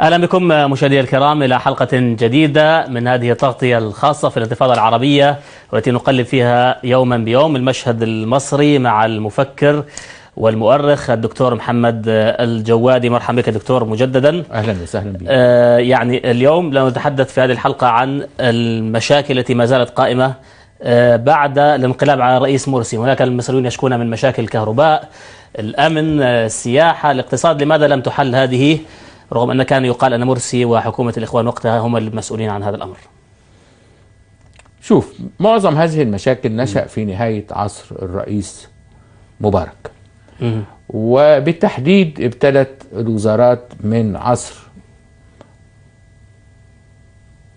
أهلا بكم مشاهدينا الكرام إلى حلقة جديدة من هذه التغطية الخاصة في الانتفاضة العربية، والتي نقلب فيها يوما بيوم المشهد المصري مع المفكر والمؤرخ الدكتور محمد الجوادي. مرحبا بك دكتور مجددا. أهلا وسهلا بك. يعني اليوم نتحدث في هذه الحلقة عن المشاكل التي ما زالت قائمة بعد الانقلاب على الرئيس مرسي. هناك المسؤولون يشكون من مشاكل الكهرباء، الأمن، السياحة، الاقتصاد. لماذا لم تحل هذه رغم أن كان يقال أن مرسي وحكومة الإخوان وقتها هم المسؤولين عن هذا الأمر؟ شوف، معظم هذه المشاكل نشأ في نهاية عصر الرئيس مبارك، وبالتحديد ابتدت الوزارات من عصر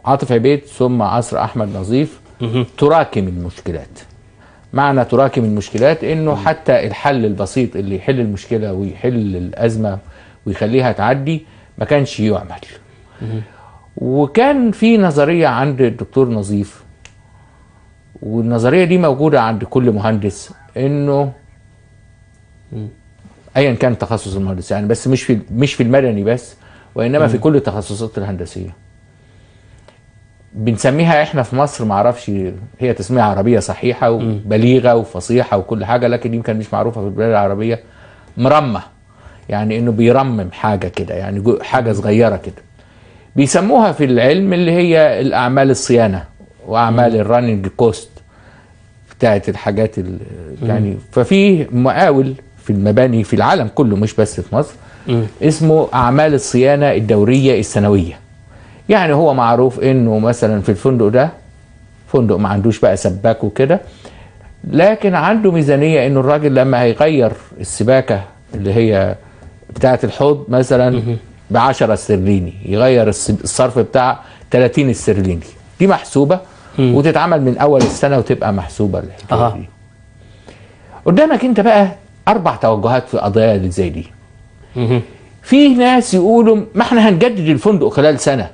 عاطف عبيد ثم عصر أحمد نظيف تراكم المشكلات. معنى تراكم المشكلات إنه حتى الحل البسيط اللي يحل المشكلة ويحل الأزمة ويخليها تعدي ما كانش يعمل. وكان في نظرية عند الدكتور نظيف، والنظرية دي موجودة عند كل مهندس، إنه أيا كان تخصص المهندس، يعني بس مش في المدني بس، وإنما في كل التخصصات الهندسية. بنسميها احنا في مصر، معرفش هي تسمية عربية صحيحة وبليغة وفصيحة وكل حاجة، لكن يمكن مش معروفة في البلاد العربية. مرمى، يعني انه بيرمم حاجة كده، يعني حاجة صغيرة كده. بيسموها في العلم اللي هي الأعمال الصيانة وأعمال الراننج كوست بتاعت الحاجات يعني. ففي مقاول في المباني في العالم كله مش بس في مصر اسمه أعمال الصيانة الدورية السنوية. يعني هو معروف انه مثلا في الفندق ده فندق ما عندوش بقى سباك وكده، لكن عنده ميزانية انه الراجل لما هيغير السباكة اللي هي بتاعة الحوض مثلا ب10 استرليني، يغير الصرف بتاع 30 استرليني. دي محسوبة وتتعمل من اول السنة وتبقى محسوبة الحكاية دي. قدامك انت بقى 4 توجهات في قضايا اللي زي دي. في ناس يقولوا ما احنا هنجدد الفندق خلال سنة،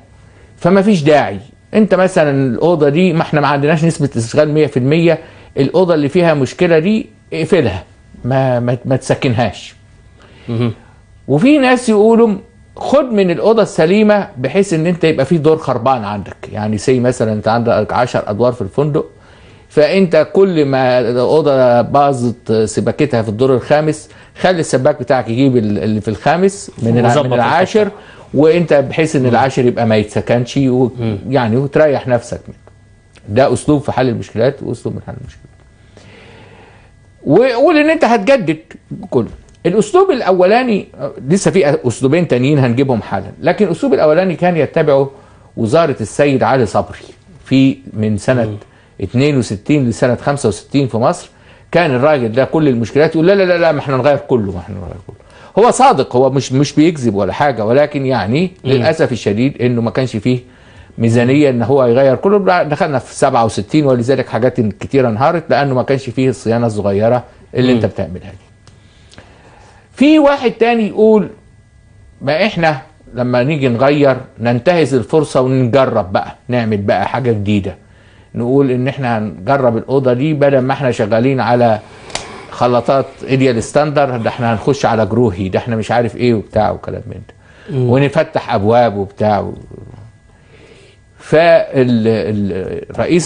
فما فيش داعي. انت مثلا الأوضة دي ما احنا ما عندناش نسبة استغلال 100%، الأوضة اللي فيها مشكلة دي اقفلها، ما تسكنهاش. وفي ناس يقولوا خد من الأوضة السليمة بحيث ان انت يبقى في دور خربان عندك. يعني سي مثلا انت عندك 10 أدوار في الفندق، فانت كل ما الأوضة باظت سباكتها في الدور الخامس، خلي السباك بتاعك يجيب اللي في الخامس من العاشر، وانت بحيث ان العاشر يبقى ما يتسكنش، يعني وتريح نفسك منه. ده اسلوب في حل المشكلات واسلوب من حل المشكلات. وقول ان انت هتجدد كله. الاسلوب الاولاني لسه في اسلوبين تانيين هنجيبهم حالا، لكن الاسلوب الاولاني كان يتبعه وزارة السيد علي صبري في من سنة 62 لسنة 65 في مصر. كان الراجل ده كل المشكلات يقول لا لا لا ما احنا نغير كله، ما احنا نغير كله. هو صادق، هو مش بيكذب ولا حاجة، ولكن يعني للأسف الشديد انه ما كانش فيه ميزانية ان هو يغير كله. دخلنا في 67 ولذلك حاجات كتيرة انهارت لانه ما كانش فيه الصيانة الصغيرة اللي انت بتعملها دي. في واحد تاني يقول ما احنا لما نيجي نغير ننتهز الفرصة ونجرب بقى، نعمل بقى حاجة جديدة. نقول ان احنا هنجرب الأوضة دي بدل ما احنا شغالين على خلطات ايديال ستاندر، ده احنا هنخش على جروهي، ده احنا مش عارف ايه وبتاع وكلام من ده، ونفتح ابواب وبتاع. فالرئيس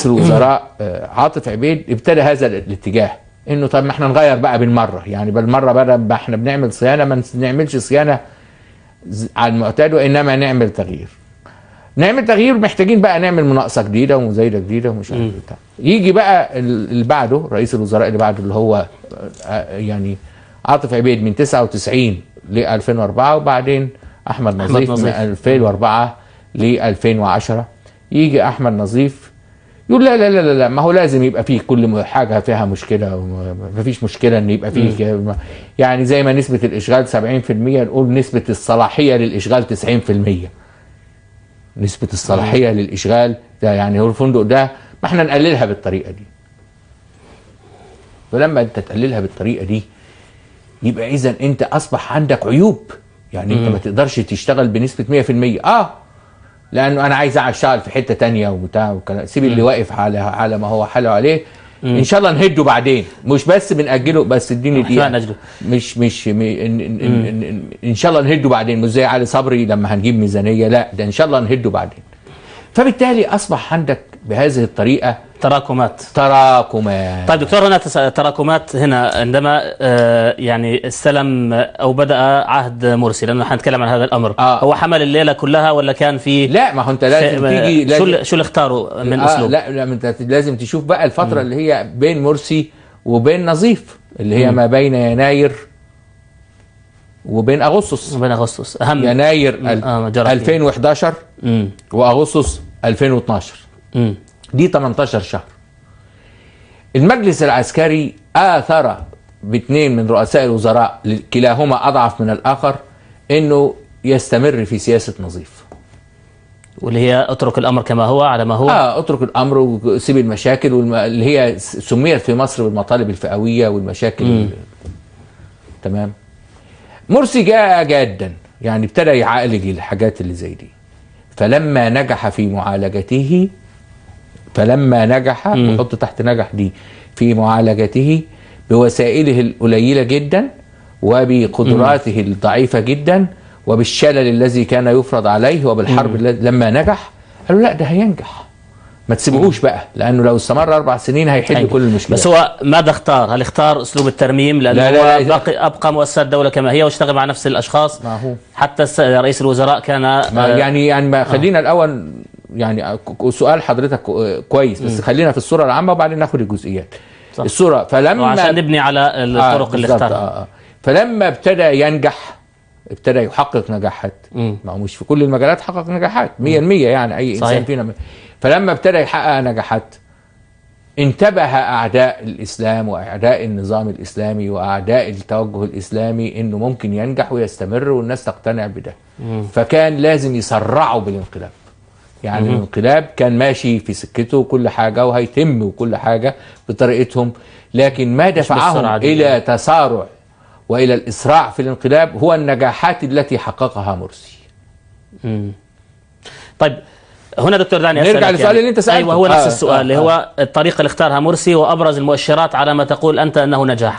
الوزراء عاطف عبيد ابتدى هذا الاتجاه، انه طب ما احنا نغير بقى بالمره، يعني بالمره بدل ما احنا بنعمل صيانه ما نعملش صيانه على المعتاد، وانما نعمل تغيير. محتاجين بقى نعمل مناقصه جديده ومزايده جديده ومش عارف بتاع. يجي بقى اللي بعده، رئيس الوزراء اللي بعده اللي هو يعني عاطف عبيد من 99 ل 2004، وبعدين احمد نظيف من 2004 ل 2010. يجي احمد نظيف يقول لا لا لا لا، ما هو لازم يبقى فيه كل حاجه فيها مشكله، وما فيش مشكله ان يبقى فيه يعني زي ما نسبه الاشغال 70%، نقول نسبه الصلاحيه للاشغال 90%. نسبه الصلاحيه للاشغال ده يعني هو الفندق ده ما احنا نقللها بالطريقه دي. فلما انت تقللها بالطريقه دي يبقى اذا انت اصبح عندك عيوب، يعني انت ما تقدرش تشتغل بنسبه 100%. لانه انا عايز اشتغل في حته تانية وبتاع وكلام، سيب اللي واقف على ما هو حاله عليه. ان شاء الله نهده بعدين، مش بس بنأجله، بس اديني دقيقه. مش ان شاء الله نهده بعدين، مش زي علي صبري لما هنجيب ميزانيه، لا ده ان شاء الله نهده بعدين. فبالتالي اصبح عندك بهذه الطريقه تراكمات. طيب دكتور، هنا تراكمات هنا عندما يعني استلم او بدأ عهد مرسي، لانه حنتكلم عن هذا الامر. هو حمل الليله كلها ولا كان في؟ لا، ما هو انت لازم تيجي شو اللي اختاروا من اسلوب؟ لا انت لازم تشوف بقى الفتره اللي هي بين مرسي وبين نظيف، اللي هي ما بين يناير وبين اغسطس. اهم يناير 2011 واغسطس 2012. دي 18 شهر. المجلس العسكري آثر باثنين من رؤساء الوزراء كلاهما أضعف من الآخر إنه يستمر في سياسة نظيف، واللي هي اترك الأمر كما هو على ما هو. اترك الأمر وسيب المشاكل اللي هي سميت في مصر بالمطالب الفئوية والمشاكل. تمام. مرسي جاء جادا، يعني ابتدى يعالج الحاجات اللي زي دي. فلما نجح في معالجته، وحط تحت نجح دي في معالجته بوسائله القليلة جدا وبقدراته الضعيفة جدا وبالشلل الذي كان يفرض عليه وبالحرب لما نجح قالوا لا ده هينجح، ما تسيبوهوش بقى، لانه لو استمر 4 سنين هيحل كل المشكلات. بس هو ماذا اختار؟ هل اختار اسلوب الترميم لانه هو ابقى مؤسسات الدوله كما هي واشتغل مع نفس الاشخاص؟ ما هو حتى رئيس الوزراء كان يعني ما خلينا الاول، يعني سؤال حضرتك كويس، بس خلينا في الصوره العامه وبعدين ناخد الجزئيات. صح. الصوره فلما عشان نبني على الطرق اللي اختارها. فلما ابتدى ينجح، ابتدى يحقق نجاحات. ما هو مش في كل المجالات حقق نجاحات 100%، يعني اي انسان فينا. فلما ابتدى يحقق نجاحات انتبه أعداء الإسلام وأعداء النظام الإسلامي وأعداء التوجه الإسلامي إنه ممكن ينجح ويستمر والناس تقتنع بده. فكان لازم يسرعوا بالانقلاب. يعني الانقلاب كان ماشي في سكته وكل حاجة وهيتم وكل حاجة بطريقتهم، لكن ما دفعهم إلى تسارع وإلى الإسراع في الانقلاب هو النجاحات التي حققها مرسي. طيب هنا دكتور دعني نرجع للسؤال اللي انت سألته. ايوه هو نفس السؤال اللي هو الطريقه اللي اختارها مرسي وابرز المؤشرات على ما تقول انت انه نجاح.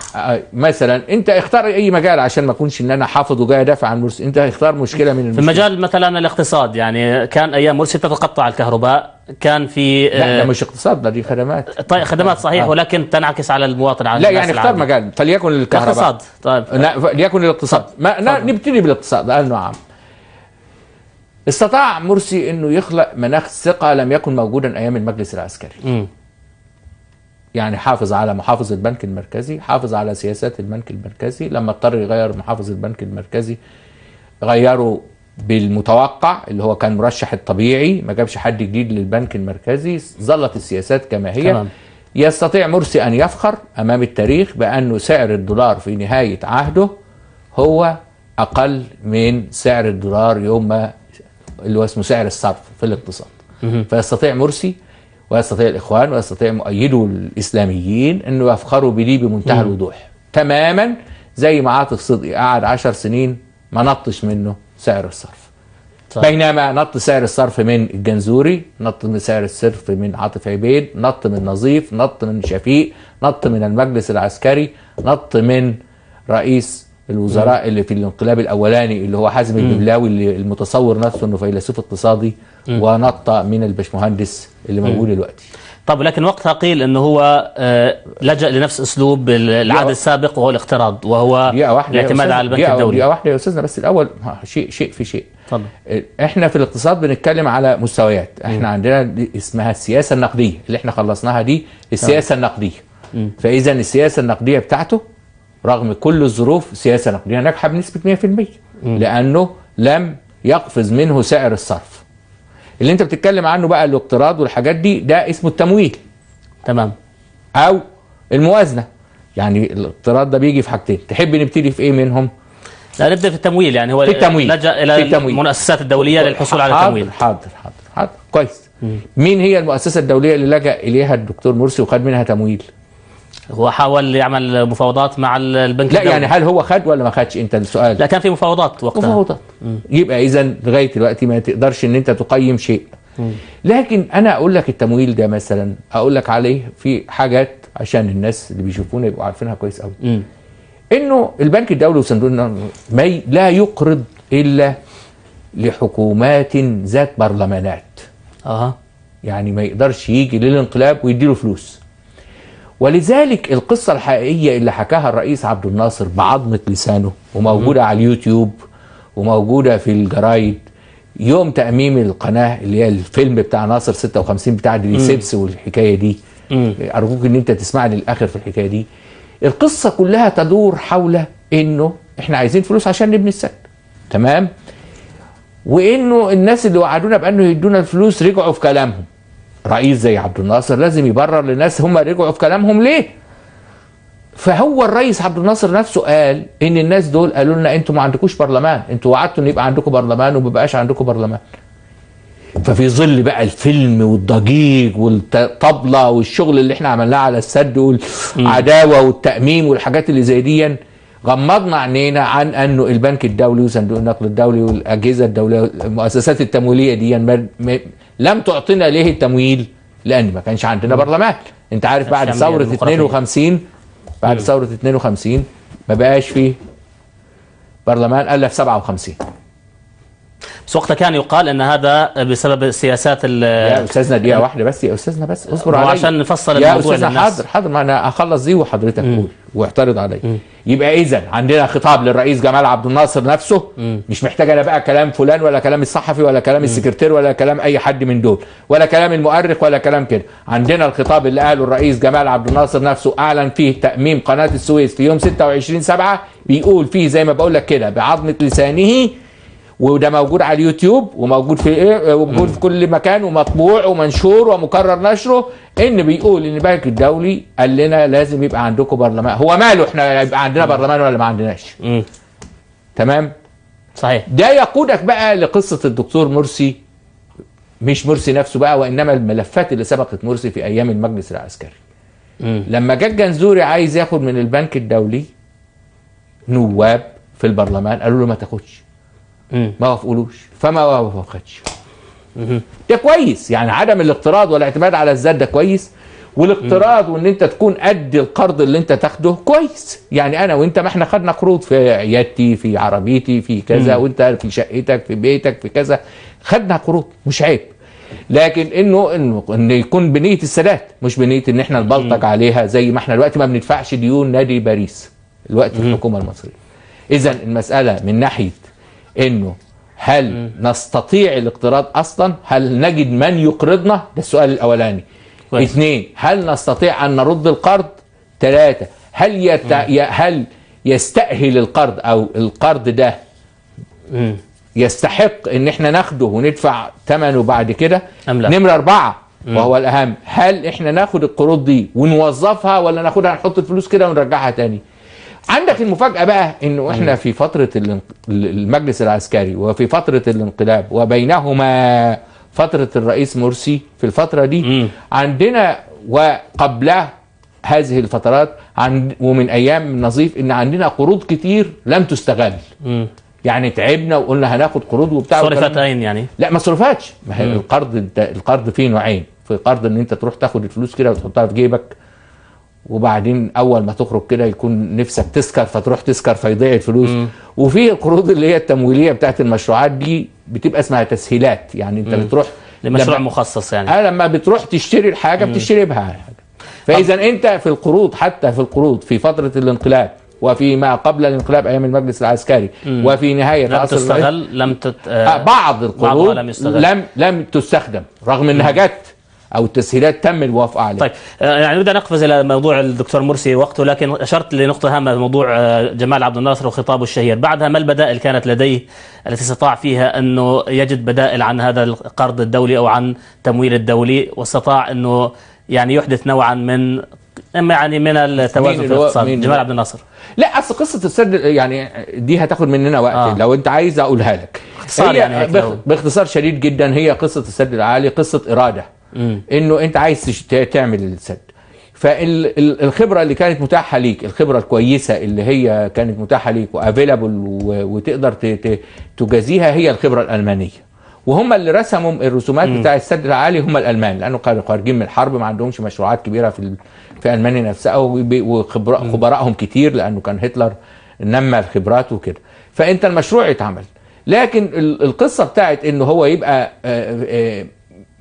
مثلا انت اختار اي مجال عشان ما اكونش ان انا حافظ وجاي ادافع عن مرسي، انت اختار مشكله من المشكلة. في مجال مثلا الاقتصاد، يعني كان ايام مرسي تتقطع الكهرباء، كان في لا ده مش اقتصاد، دي خدمات. طيب خدمات صحيح ولكن تنعكس على المواطن، على لا يعني اختار مجال فليكن الكهرباء. اقتصاد. طيب ليكن الاقتصاد. نبتدي بالاقتصاد لانه عام. استطاع مرسي انه يخلق مناخ ثقة لم يكن موجودا ايام المجلس العسكري. يعني حافظ على محافظ البنك المركزي، حافظ على سياسات البنك المركزي. لما اضطر يغير محافظ البنك المركزي غيره بالمتوقع اللي هو كان مرشح الطبيعي، ما جابش حد جديد للبنك المركزي، ظلت السياسات كما هي. تمام. يستطيع مرسي ان يفخر امام التاريخ بانه سعر الدولار في نهاية عهده هو اقل من سعر الدولار يوم ما اللي هو اسمه سعر الصرف في الاقتصاد. فيستطيع مرسي ويستطيع الإخوان ويستطيع مؤيدو الإسلاميين أنه يفخروا بدي بمنتهى الوضوح، تماما زي ما عاطف صدقي قعد 10 سنين ما نطش منه سعر الصرف. صح. بينما نط سعر الصرف من الجنزوري، نط من سعر الصرف من عاطف عبيد، نط من نظيف، نط من شفيق، نط من المجلس العسكري، نط من رئيس الوزراء اللي في الانقلاب الاولاني اللي هو حازم الببلاوي اللي المتصور نفسه انه فيلسوف اقتصادي، ونط من الباشمهندس اللي موجود دلوقتي. طب لكن وقتها قيل انه هو لجأ لنفس اسلوب العهد السابق وهو الاقتراض، وهو الاعتماد على البنك الدولي. دقيقة واحدة يا استاذنا، بس الاول شيء في شيء. طبعا. احنا في الاقتصاد بنتكلم على مستويات. احنا عندنا اسمها السياسة النقدية اللي احنا خلصناها دي، السياسة النقدية. فاذا السياسة النقدية بتاعته رغم كل الظروف سياسة نقدية ناجحة بنسبة 100%، لأنه لم يقفز منه سعر الصرف. اللي انت بتتكلم عنه بقى الاقتراض والحاجات دي ده اسمه التمويل. تمام. أو الموازنة. يعني الاقتراض ده بيجي في حاجتين، تحب نبتدي في ايه منهم؟ لا نبدأ في التمويل. يعني هو لجأ إلى المؤسسات الدولية للحصول على التمويل. حاضر كويس. مين هي المؤسسة الدولية اللي لجأ إليها الدكتور مرسي وخد منها تمويل؟ هو حاول يعمل مفاوضات مع البنك الدولي. لا يعني هل هو خد ولا ما خدش؟ انت السؤال. لا كان في مفاوضات وقتها. مفاوضات. يبقى اذا لغايه دلوقتي ما تقدرش ان انت تقيم شيء. لكن انا اقول لك التمويل ده مثلا اقول لك عليه في حاجات عشان الناس اللي بيشوفونا يبقوا عارفينها كويس قوي. انه البنك الدولي وصندوق النقد لا يقرض الا لحكومات ذات برلمانات. يعني ما يقدرش يجي للانقلاب ويديله فلوس. ولذلك القصة الحقيقية اللي حكاها الرئيس عبد الناصر بعظمة لسانه وموجودة على اليوتيوب وموجودة في الجرايد يوم تأميم القناة اللي هي الفيلم بتاع ناصر 56 بتاع ديليسيبس والحكاية دي. أرجوك إن أنت تسمعني للآخر في الحكاية دي. القصة كلها تدور حول إنه إحنا عايزين فلوس عشان نبني السد. تمام؟ وإنه الناس اللي وعدونا بأنه يدونا الفلوس رجعوا في كلامهم. رئيس زي عبد الناصر لازم يبرر للناس هم رجعوا في كلامهم ليه. فهو الرئيس عبد الناصر نفسه قال ان الناس دول قالوا لنا انتوا ما عندكوش برلمان، انتوا وعدتوا ان يبقى عندكم برلمان وما بقاش عندكم برلمان. ففي ظل بقى الفيلم والضجيج والطبلة والشغل اللي احنا عملناه على السد والعداوة والتأميم والحاجات اللي زي دي، غمضنا عينينا عن انه البنك الدولي وصندوق النقد الدولي والاجهزه الدوليه المؤسسات التمويليه دي لم تعطينا ليه التمويل؟ لان ما كانش عندنا برلمان. انت عارف بعد ثوره 52 ما بقاش فيه برلمان الا في 57. بس وقتها كان يقال ان هذا بسبب السياسات يا استاذنا دقيقه واحده بس، يا استاذنا بس اصبر علي عشان نفصل الموضوع للناس. حاضر ما انا اخلص دي وحضرتك قول واعترض علي. يبقى اذا عندنا خطاب للرئيس جمال عبد الناصر نفسه. مش محتاج انا بقى كلام فلان ولا كلام الصحفي ولا كلام السكرتير ولا كلام اي حد من دول ولا كلام المؤرخ ولا كلام كده. عندنا الخطاب اللي قاله الرئيس جمال عبد الناصر نفسه، اعلن فيه تأميم قناة السويس في يوم 26/7. بيقول فيه زي ما بقول لك كده بعظمة لسانه، وده موجود على اليوتيوب وموجود في وموجود في كل مكان ومطبوع ومنشور ومكرر نشره، ان بيقول ان البنك الدولي قال لنا لازم يبقى عندكم برلمان. هو ماله احنا يبقى عندنا برلمان ولا ما عندناش؟ تمام؟ صحيح. ده يقودك بقى لقصة الدكتور مرسي، مش مرسي نفسه بقى وانما الملفات اللي سبقت مرسي في ايام المجلس العسكري. لما جه الجنزوري عايز ياخد من البنك الدولي نواب في البرلمان، قالوا له ما تاخدش. ما وافقولوش فما وافقتش. ده كويس، يعني عدم الاقتراض والاعتماد على الذات ده كويس، والاقتراض وان انت تكون قد القرض اللي انت تاخده كويس. يعني انا وانت ما احنا خدنا قروض في عيادتي في عربيتي في كذا وانت في شقتك في بيتك في كذا، خدنا قروض مش عيب. لكن انه يكون بنيه السداد مش بنيه ان احنا نبلطج عليها زي ما احنا دلوقتي ما بندفعش ديون نادي باريس الوقت في الحكومه المصريه. اذا المساله من ناحيه انه هل نستطيع الاقتراض اصلا؟ هل نجد من يقرضنا؟ ده السؤال الاولاني. 2 هل نستطيع ان نرد القرض؟ 3 هل يستأهل القرض او القرض ده يستحق ان احنا ناخده وندفع ثمنه بعد كده؟ نمرة 4 وهو الاهم، هل احنا ناخد القروض دي ونوظفها ولا ناخدها نحط الفلوس كده ونرجعها تاني؟ عندك المفاجأة بقى انه احنا في فترة المجلس العسكري وفي فترة الانقلاب وبينهما فترة الرئيس مرسي، في الفترة دي عندنا وقبل هذه الفترات ومن ايام نظيف ان عندنا قروض كتير لم تستغل. يعني تعبنا وقلنا هناخد قروض وبتاع. صرفت اين يعني؟ لا ما صرفتش. ما هي القرض فيه نوعين، في قرض ان انت تروح تاخد الفلوس كده وتحطها في جيبك وبعدين اول ما تخرج كده يكون نفسك تسكر فتروح تسكر فيضيع الفلوس. وفي القروض اللي هي التمويليه بتاعت المشروعات دي بتبقى اسمها تسهيلات، يعني انت بتروح لمشروع مخصص يعني. لما بتروح تشتري الحاجه بتشتري بها حاجه. فاذا انت في القروض، حتى في القروض في فتره الانقلاب وفيما قبل الانقلاب ايام المجلس العسكري وفي نهايه لم تستغل بعض القروض لم تستخدم رغم انها جت او التسهيلات تم الوافق عليها. طيب يعني نريد ان نقفز الى موضوع الدكتور مرسي وقته، لكن اشرت لنقطه هامه موضوع جمال عبد الناصر وخطابه الشهير. بعدها ما البدائل كانت لديه التي استطاع فيها انه يجد بدائل عن هذا القرض الدولي او عن التمويل الدولي، واستطاع انه يعني يحدث نوعا من التوازن في الاقتصاد؟ جمال عبد الناصر. لا اصل قصه السد يعني دي هتاخد مننا وقت. لو انت عايز اقولها لك باختصار يعني باختصار شديد جدا، هي قصه السد العالي قصه اراده. انه انت عايز تعمل السد. فالخبره اللي كانت متاحه ليك، الخبره الكويسه اللي هي كانت متاحه ليك وافيلابل وتقدر تجازيها، هي الخبره الالمانيه. وهم اللي رسموا الرسومات بتاع السد العالي هم الالمان، لانه كانوا خارجين من الحرب ما عندهمش مشروعات كبيره في المانيا نفسها، وخبرائهم كتير لانه كان هتلر نمى الخبرات وكده. فانت المشروع اتعمل، لكن القصه بتاعت انه هو يبقى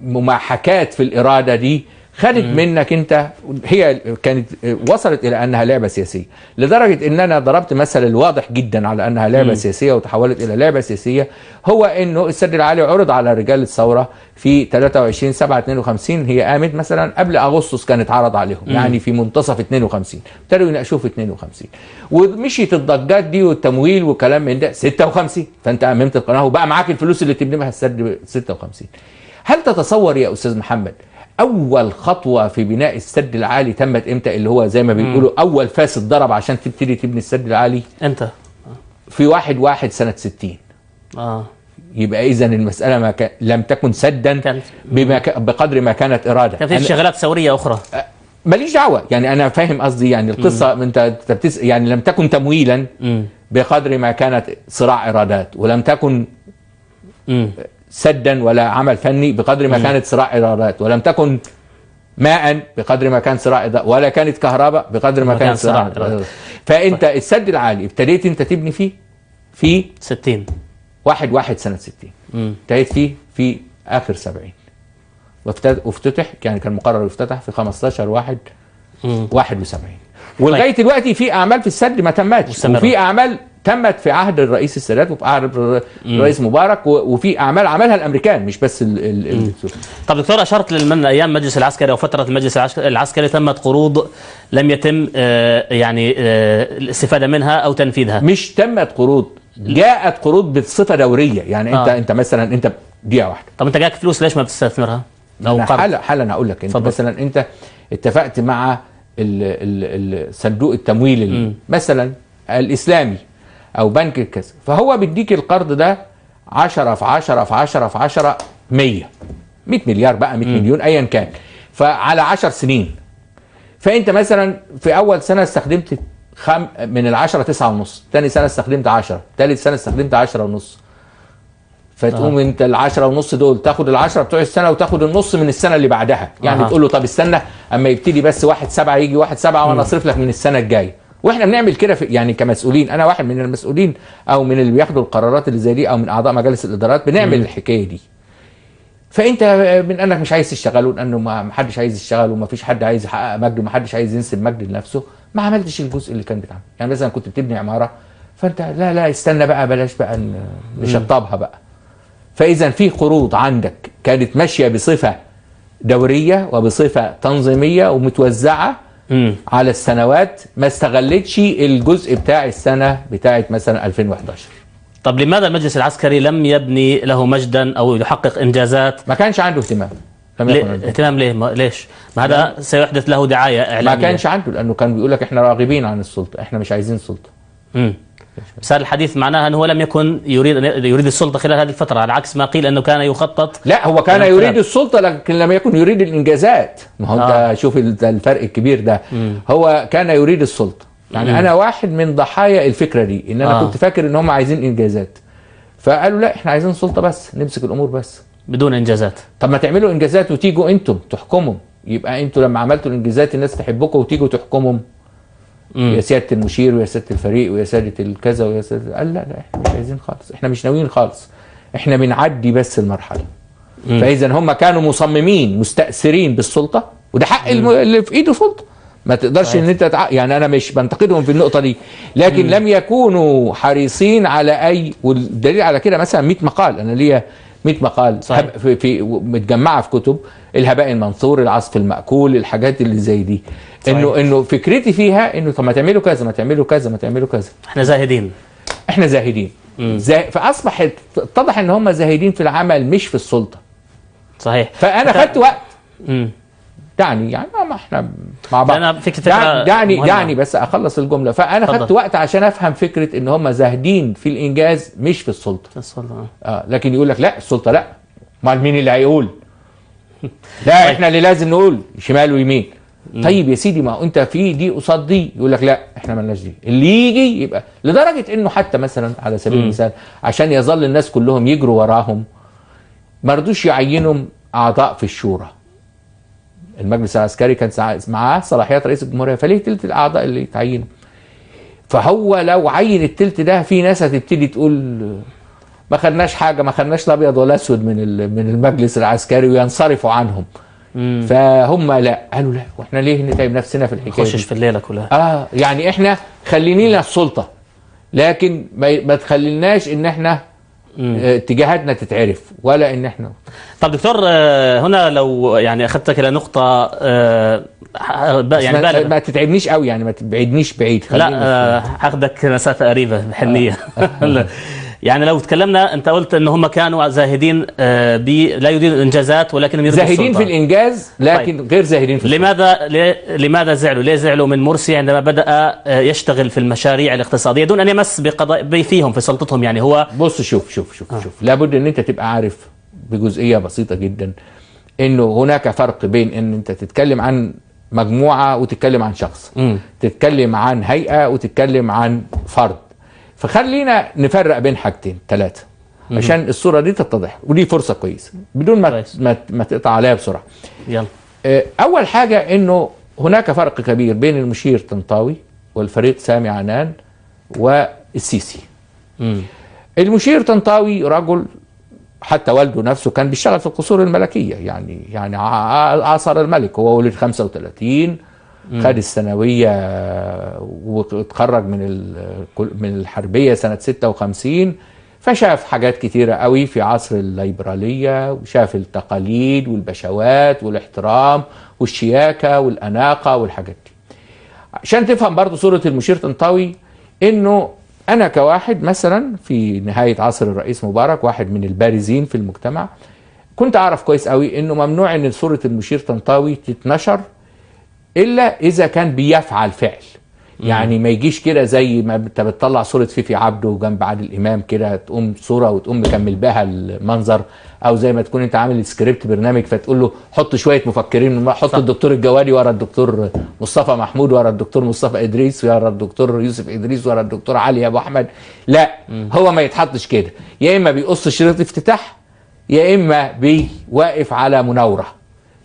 مماحكات في الاراده دي خدت منك انت، هي كانت وصلت الى انها لعبه سياسيه، لدرجه ان انا ضربت مثل الواضح جدا على انها لعبه سياسيه وتحولت الى لعبه سياسيه، هو انه السد العالي عرض على رجال الثوره في 23/7/52، هي قامت مثلا قبل اغسطس كانت عرض عليهم، يعني في منتصف 52 ابتدوا يناقشوه في 52، ومشيت الضجات دي والتمويل وكلام من ده 56، فانت اممت القناه وبقى معاك الفلوس اللي تبني بها السد 56. هل تتصور يا استاذ محمد اول خطوه في بناء السد العالي تمت امتى، اللي هو زي ما بيقولوا اول فاس اتضرب عشان تبتدي تبني السد العالي؟ امتى؟ في 1/1/60. يبقى اذا المساله ما لم تكن سدا بقدر ما كانت اراده، كان في شغلات ثوريه اخرى. ماليش دعوه، يعني انا فاهم قصدي، يعني القصه انت يعني لم تكن تمويلا بقدر ما كانت صراع ارادات، ولم تكن سدا ولا عمل فني بقدر ما كانت صراع ارادات، ولم تكن ماء بقدر ما كان صراع إضاءة، ولا كانت كهرباء بقدر ما كان صراع إضاءة. فانت السد العالي ابتديت انت تبني فيه في 60 1/1/60، انتهيت فيه في اخر 70، وافتتح، يعني كان مقرر يفتتح في 15/1/71، ولغايه دلوقتي في اعمال في السد ما تمتش، وفي اعمال تمت في عهد الرئيس السادات وفي عهد الرئيس مبارك، وفي اعمال عملها الامريكان مش بس طب دكتور، اشرت من ايام المجلس العسكري او فتره المجلس العسكري تمت قروض لم يتم يعني الاستفاده منها او تنفيذها. مش تمت قروض، جاءت قروض بصفه دوريه، يعني انت مثلا انت دقيقه واحده. طب انت جاك فلوس ليش ما بتستثمرها؟ حالا هقول لك، انت مثلا انت اتفقت مع صندوق التمويل مثلا الاسلامي او بنك الكذا، فهو بيديك القرض ده 10 في 10 في 10 في 10 100 مليار بقى، 100 مليون ايا كان، فعلى 10 سنين. فانت مثلا في اول سنه استخدمت من ال10 9.5، ثاني سنه استخدمت 10، ثالث سنه استخدمت 10.5، فتقوم انت ال10.5 دول تاخد ال10 بتوع السنه وتاخد النص من السنه اللي بعدها، يعني تقول له طب استنى اما يبتدي بس 1/7 يجي 1/7 وانا اصرف لك من السنه الجايه. واحنا بنعمل كده يعني كمسؤولين، انا واحد من المسؤولين او من اللي بياخدوا القرارات اللي زي دي او من اعضاء مجالس الادارات بنعمل الحكايه دي. فانت من انك مش عايز تشتغل، وانه ما حدش عايز يشتغل وما فيش حد عايز يحقق مجد وما حدش عايز ينسب مجد لنفسه، ما عملتش الجزء اللي كان بيتعمل. يعني مثلا كنت بتبني عماره، فانت لا استنى بقى، بلاش بقى نشطبها بقى. فاذا في قروض عندك كانت ماشيه بصفه دوريه وبصفه تنظيميه ومتوزعه على السنوات، ما استغلتش الجزء بتاع السنه بتاعت مثلا 2011. طب لماذا المجلس العسكري لم يبني له مجدا او يحقق انجازات؟ ما كانش عنده اهتمام. اهتمام ليه؟ ليش؟ ما هذا سيحدث له دعايه اعلاميه. ما كانش عنده، لانه كان بيقول لك احنا راغبين عن السلطه، احنا مش عايزين سلطه. بس هذا الحديث معناها انه هو لم يكن يريد السلطه خلال هذه الفتره، على عكس ما قيل انه كان يخطط. لا، هو كان يريد السلطه لكن لم يكن يريد الانجازات. ما هو انت شوف الفرق الكبير ده. هو كان يريد السلطه، يعني انا واحد من ضحايا الفكره دي، ان انا كنت فاكر ان هم عايزين انجازات، فقالوا لا احنا عايزين سلطه بس، نمسك الامور بس بدون انجازات. طب ما تعملوا انجازات وتيجوا انتم تحكموا، يبقى انتم لما عملتوا الانجازات الناس تحبكم وتيجوا تحكموا. يا سياده المشير ويا سياده الفريق ويا سياده الكذا ويا سياده، قال لا احنا مش عايزين خالص، احنا مش ناويين خالص، احنا بنعدي بس المرحله. فاذا هم كانوا مصممين مستأثرين بالسلطه، وده حق اللي في ايده سلطه، ما تقدرش ان انت يعني انا مش بنتقدهم في النقطه دي، لكن لم يكونوا حريصين على اي، والدليل على كده مثلا 100 مقال، انا ليا 100 مقال في متجمعه في كتب، الهباء المنثور، العصف المأكول، الحاجات اللي زي دي. انه فكرتي فيها انه طب ما تعملوا كذا، ما تعملوا كذا، ما تعملوا كذا، احنا زاهدين. فاصبح اتضح ان هم زاهدين في العمل مش في السلطه. صحيح. فانا خدت وقت. يعني ما احنا مع بعض. دعني بس اخلص الجمله. فانا خدت وقت عشان افهم فكره ان هم زاهدين في الانجاز مش في السلطه. لكن يقول لك لا السلطه لا، امال مين اللي هيقول؟ لا احنا اللي لازم نقول شمال ويمين. طيب يا سيدي، ما انت في دي قصاد دي، يقول لك لا احنا مالناش دي، اللي يجي يبقى. لدرجه انه حتى مثلا على سبيل المثال عشان يظل الناس كلهم يجروا وراهم، ما رضوش يعينهم اعضاء في الشورى. المجلس العسكري كان معاه صلاحيات رئيس الجمهوريه، فليه تلت الاعضاء اللي يتعينوا؟ فهو لو عين التلت ده، في ناس هتبتدي تقول ما خدناش حاجه، ما خدناش لا ابيض ولا اسود من المجلس العسكري، وينصرفوا عنهم. فهم لا، قالوا لا، واحنا ليه نتعب نفسنا في الحكايه نخشش في الليله كلها. يعني احنا خلينا لنا السلطه، لكن ما تخليناش ان احنا اتجاهاتنا تتعرف، ولا ان احنا. طب دكتور، هنا لو يعني اخذتك الى نقطه يعني ما تتعبنيش قوي، يعني ما تبعدنيش بعيد، لا هاخدك مسافه قريبه بحنيه. يعني لو تكلمنا، انت قلت ان هم كانوا زاهدين لا يريدون الانجازات ولكن يريدون زاهدين في الانجاز، لكن طيب. غير زاهدين في لماذا زعلوا؟ ليه زعلوا من مرسي عندما بدأ يشتغل في المشاريع الاقتصاديه دون ان يمس فيهم في سلطتهم؟ يعني هو بص، شوف لابد ان انت تبقى عارف بجزئيه بسيطه جدا انه هناك فرق بين ان انت تتكلم عن مجموعه وتتكلم عن شخص، تتكلم عن هيئه وتتكلم عن فرد. فخلينا نفرق بين حاجتين 3 عشان الصوره دي تتضح، ودي فرصه كويسه بدون ما تقطع عليها بسرعه. يلا. اول حاجه انه هناك فرق كبير بين المشير طنطاوي والفريق سامي عنان والسيسي. المشير طنطاوي رجل، حتى والده نفسه كان بيشتغل في القصور الملكيه، يعني عصر الملك. هو ولد 35، خد الثانويه واتخرج من الحربيه سنه 56، فشاف حاجات كتيره قوي في عصر الليبراليه، وشاف التقاليد والبشوات والاحترام والشياكه والاناقه والحاجات دي. عشان تفهم برضو صوره المشير طنطاوي، انه انا كواحد مثلا في نهايه عصر الرئيس مبارك، واحد من البارزين في المجتمع، كنت اعرف كويس قوي انه ممنوع ان صوره المشير طنطاوي تتنشر الا اذا كان بيفعل فعل. يعني ما يجيش كده زي ما انت بتطلع صوره فيفي عبده جنب عادل امام كده، تقوم صوره وتقوم مكمل بها المنظر، او زي ما تكون انت عامل سكريبت برنامج فتقول له حط شويه مفكرين، حط الدكتور الجوادي ورا الدكتور مصطفى محمود، ورا الدكتور مصطفى ادريس، ورا الدكتور يوسف ادريس، ورا الدكتور علي ابو احمد. لا، هو ما يتحطش كده. يا اما بيقص شريط افتتاح، يا اما بيوقف على مناوره.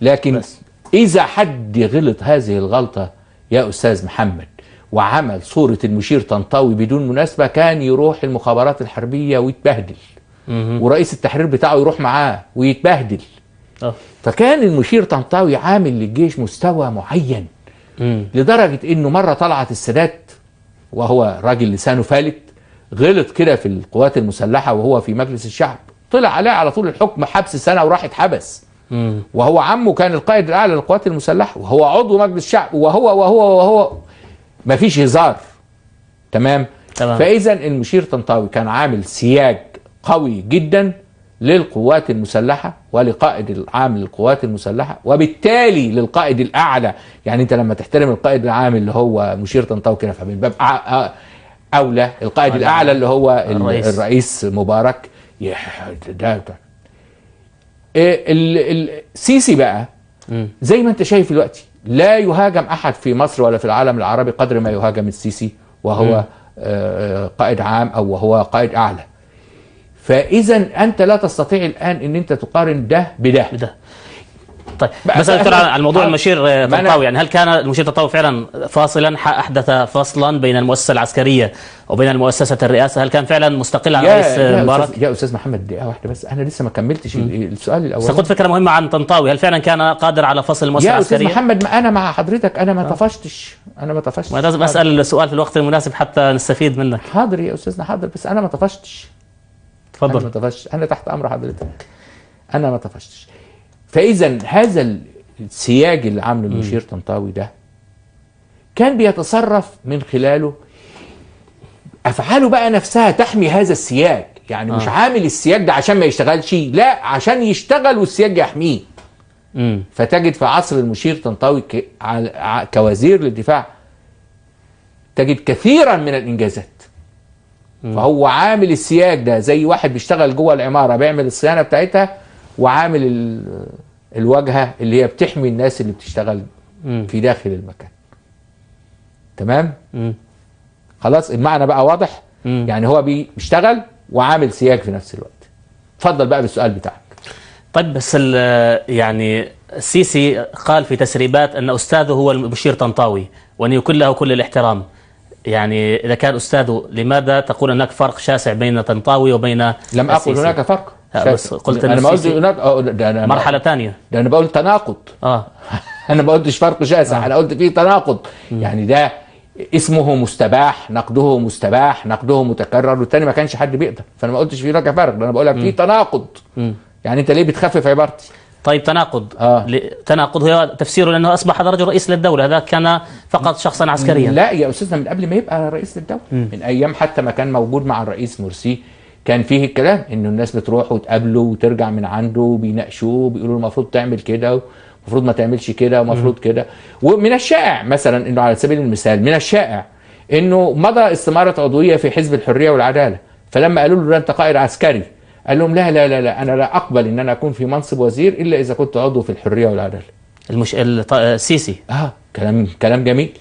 لكن بس اذا حد غلط هذه الغلطه يا استاذ محمد وعمل صورة المشير طنطاوي بدون مناسبة، كان يروح المخابرات الحربية ويتبهدل، ورئيس التحرير بتاعه يروح معاه ويتبهدل. فكان المشير طنطاوي عامل للجيش مستوى معين، لدرجة انه مرة طلعت السادات وهو راجل لسانه فالت، غلط كده في القوات المسلحة وهو في مجلس الشعب، طلع عليه على طول الحكم حبس سنة وراح اتحبس. وهو عمه كان القائد الأعلى للقوات المسلحة، وهو عضو مجلس الشعب، وهو ما فيش هزار. تمام. فإذا المشير طنطاوي كان عامل سياج قوي جدا للقوات المسلحة ولقائد العام للقوات المسلحة، وبالتالي للقائد الأعلى. يعني أنت لما تحترم القائد العام اللي هو مشير طنطاوي كده، فمن باب أولى القائد الأعلى اللي هو الرئيس مبارك. السيسي بقى زي ما أنت شايف دلوقتي لا يهاجم أحد في مصر ولا في العالم العربي قدر ما يهاجم السيسي، وهو قائد عام أو وهو قائد أعلى. فإذا أنت لا تستطيع الآن أن أنت تقارن ده بده. طيب بس على الموضوع المشير طنطاوي، يعني هل كان المشير طنطاوي فعلا فاصلا، أحدث فصلا بين المؤسسة العسكرية وبين المؤسسة الرئاسة؟ هل كان فعلا مستقل عن رئيس مبارك؟ يا أستاذ محمد دقيقة واحدة بس، أنا لسه ما كملتش السؤال الأول. سأخذ فكرة مهمة عن طنطاوي، هل فعلا كان قادر على فصل المؤسسة العسكرية؟ يا أستاذ محمد، ما أنا مع حضرتك، أنا ما طفشتش. ما لازم أسأل السؤال في الوقت المناسب حتى نستفيد منك. حاضر يا أستاذنا، حاضر، بس أنا ما طفشتش. تفضل. أنا ما طفشتش، أنا تحت أمر حضرتك، أنا ما طفشتش. فإذا هذا السياج اللي عامله المشير طنطاوي ده كان بيتصرف من خلاله، أفعاله بقى نفسها تحمي هذا السياج. يعني مش عامل السياج ده عشان ما يشتغلش، لا، عشان يشتغل والسياج يحميه. فتجد في عصر المشير طنطاوي كوزير للدفاع تجد كثيرا من الإنجازات. فهو عامل السياج ده زي واحد بيشتغل جوه العمارة بيعمل الصيانة بتاعتها، وعامل الواجهة اللي هي بتحمي الناس اللي بتشتغل في داخل المكان. تمام؟ خلاص المعنى بقى واضح؟ يعني هو بيشتغل وعامل سياج في نفس الوقت. اتفضل بقى بالسؤال بتاعك. طيب بس يعني السيسي قال في تسريبات أن أستاذه هو المشير طنطاوي وأن يكون له كل الاحترام. يعني إذا كان أستاذه، لماذا تقول هناك فرق شاسع بين طنطاوي وبين لم أقل هناك فرق. بس قلت أنا ما قلت هناك مرحلة ثانية. ده أنا بقول تناقض. أنا ما قلتش فرق شاسع. أنا قلت فيه تناقض. يعني ده اسمه مستباح، نقده مستباح، نقده متكرر، والتاني ما كانش حد بيقدر. فأنا ما قلتش فيه هناك فرق. أنا بقول لك فيه تناقض. يعني أنت ليه بتخفف عبارتي؟ طيب تناقض. تناقض هو تفسيره لأنه أصبح رجل رئيس للدولة، هذا كان فقط شخصا عسكريا. لا يا أستاذنا، من قبل ما يبقى رئيس للدولة، من أيام حتى ما كان موجود مع الرئيس مرسي كان فيه الكلام إنه الناس بتروح وتقابله وترجع من عنده وبيناقشوه، بيقولوا المفروض تعمل كده ومفروض ما تعملش كده ومفروض كده. ومن الشائع مثلا إنه على سبيل المثال من الشائع إنه مضى استمارة عضوية في حزب الحرية والعدالة، فلما قالوا له أنت قائد عسكري قال لهم لا لا لا لا، أنا لا أقبل إن أنا أكون في منصب وزير إلا إذا كنت عضو في الحرية والعدالة. السيسي كلام جميل.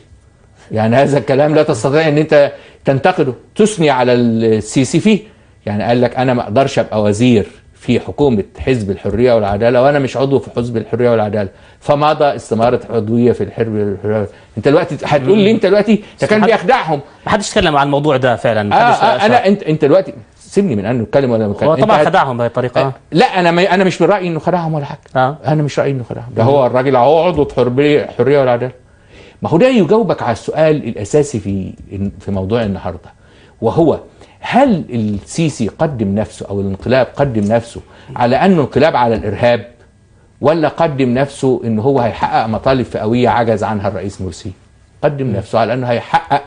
يعني هذا الكلام لا تستطيع ان انت تنتقده، تثني على السيسي فيه. يعني قال لك انا ما اقدرش ابقى وزير في حكومه حزب الحريه والعداله وانا مش عضو في حزب الحريه والعداله، فمضى استماره عضويه في الحريه. انت دلوقتي هتقول لي انت دلوقتي ده كان بيخدعهم. ما حدش اتكلم عن الموضوع ده فعلا. انا انت دلوقتي سيبني من انه نتكلم ولا نتكلم. هو طبعا خدعهم بهذه الطريقه. لا انا مش من رايي انه خدعهم ولا حاجه. انا مش رايي انه خدعهم. ده هو الراجل اهو عضو في الحريه والعداله. ما هو ده يجاوبك على السؤال الاساسي في موضوع النهارده، وهو هل السيسي قدم نفسه او الانقلاب قدم نفسه على انه انقلاب على الارهاب، ولا قدم نفسه ان هو هيحقق مطالب فئويه عجز عنها الرئيس مرسي؟ قدم نفسه على انه هيحقق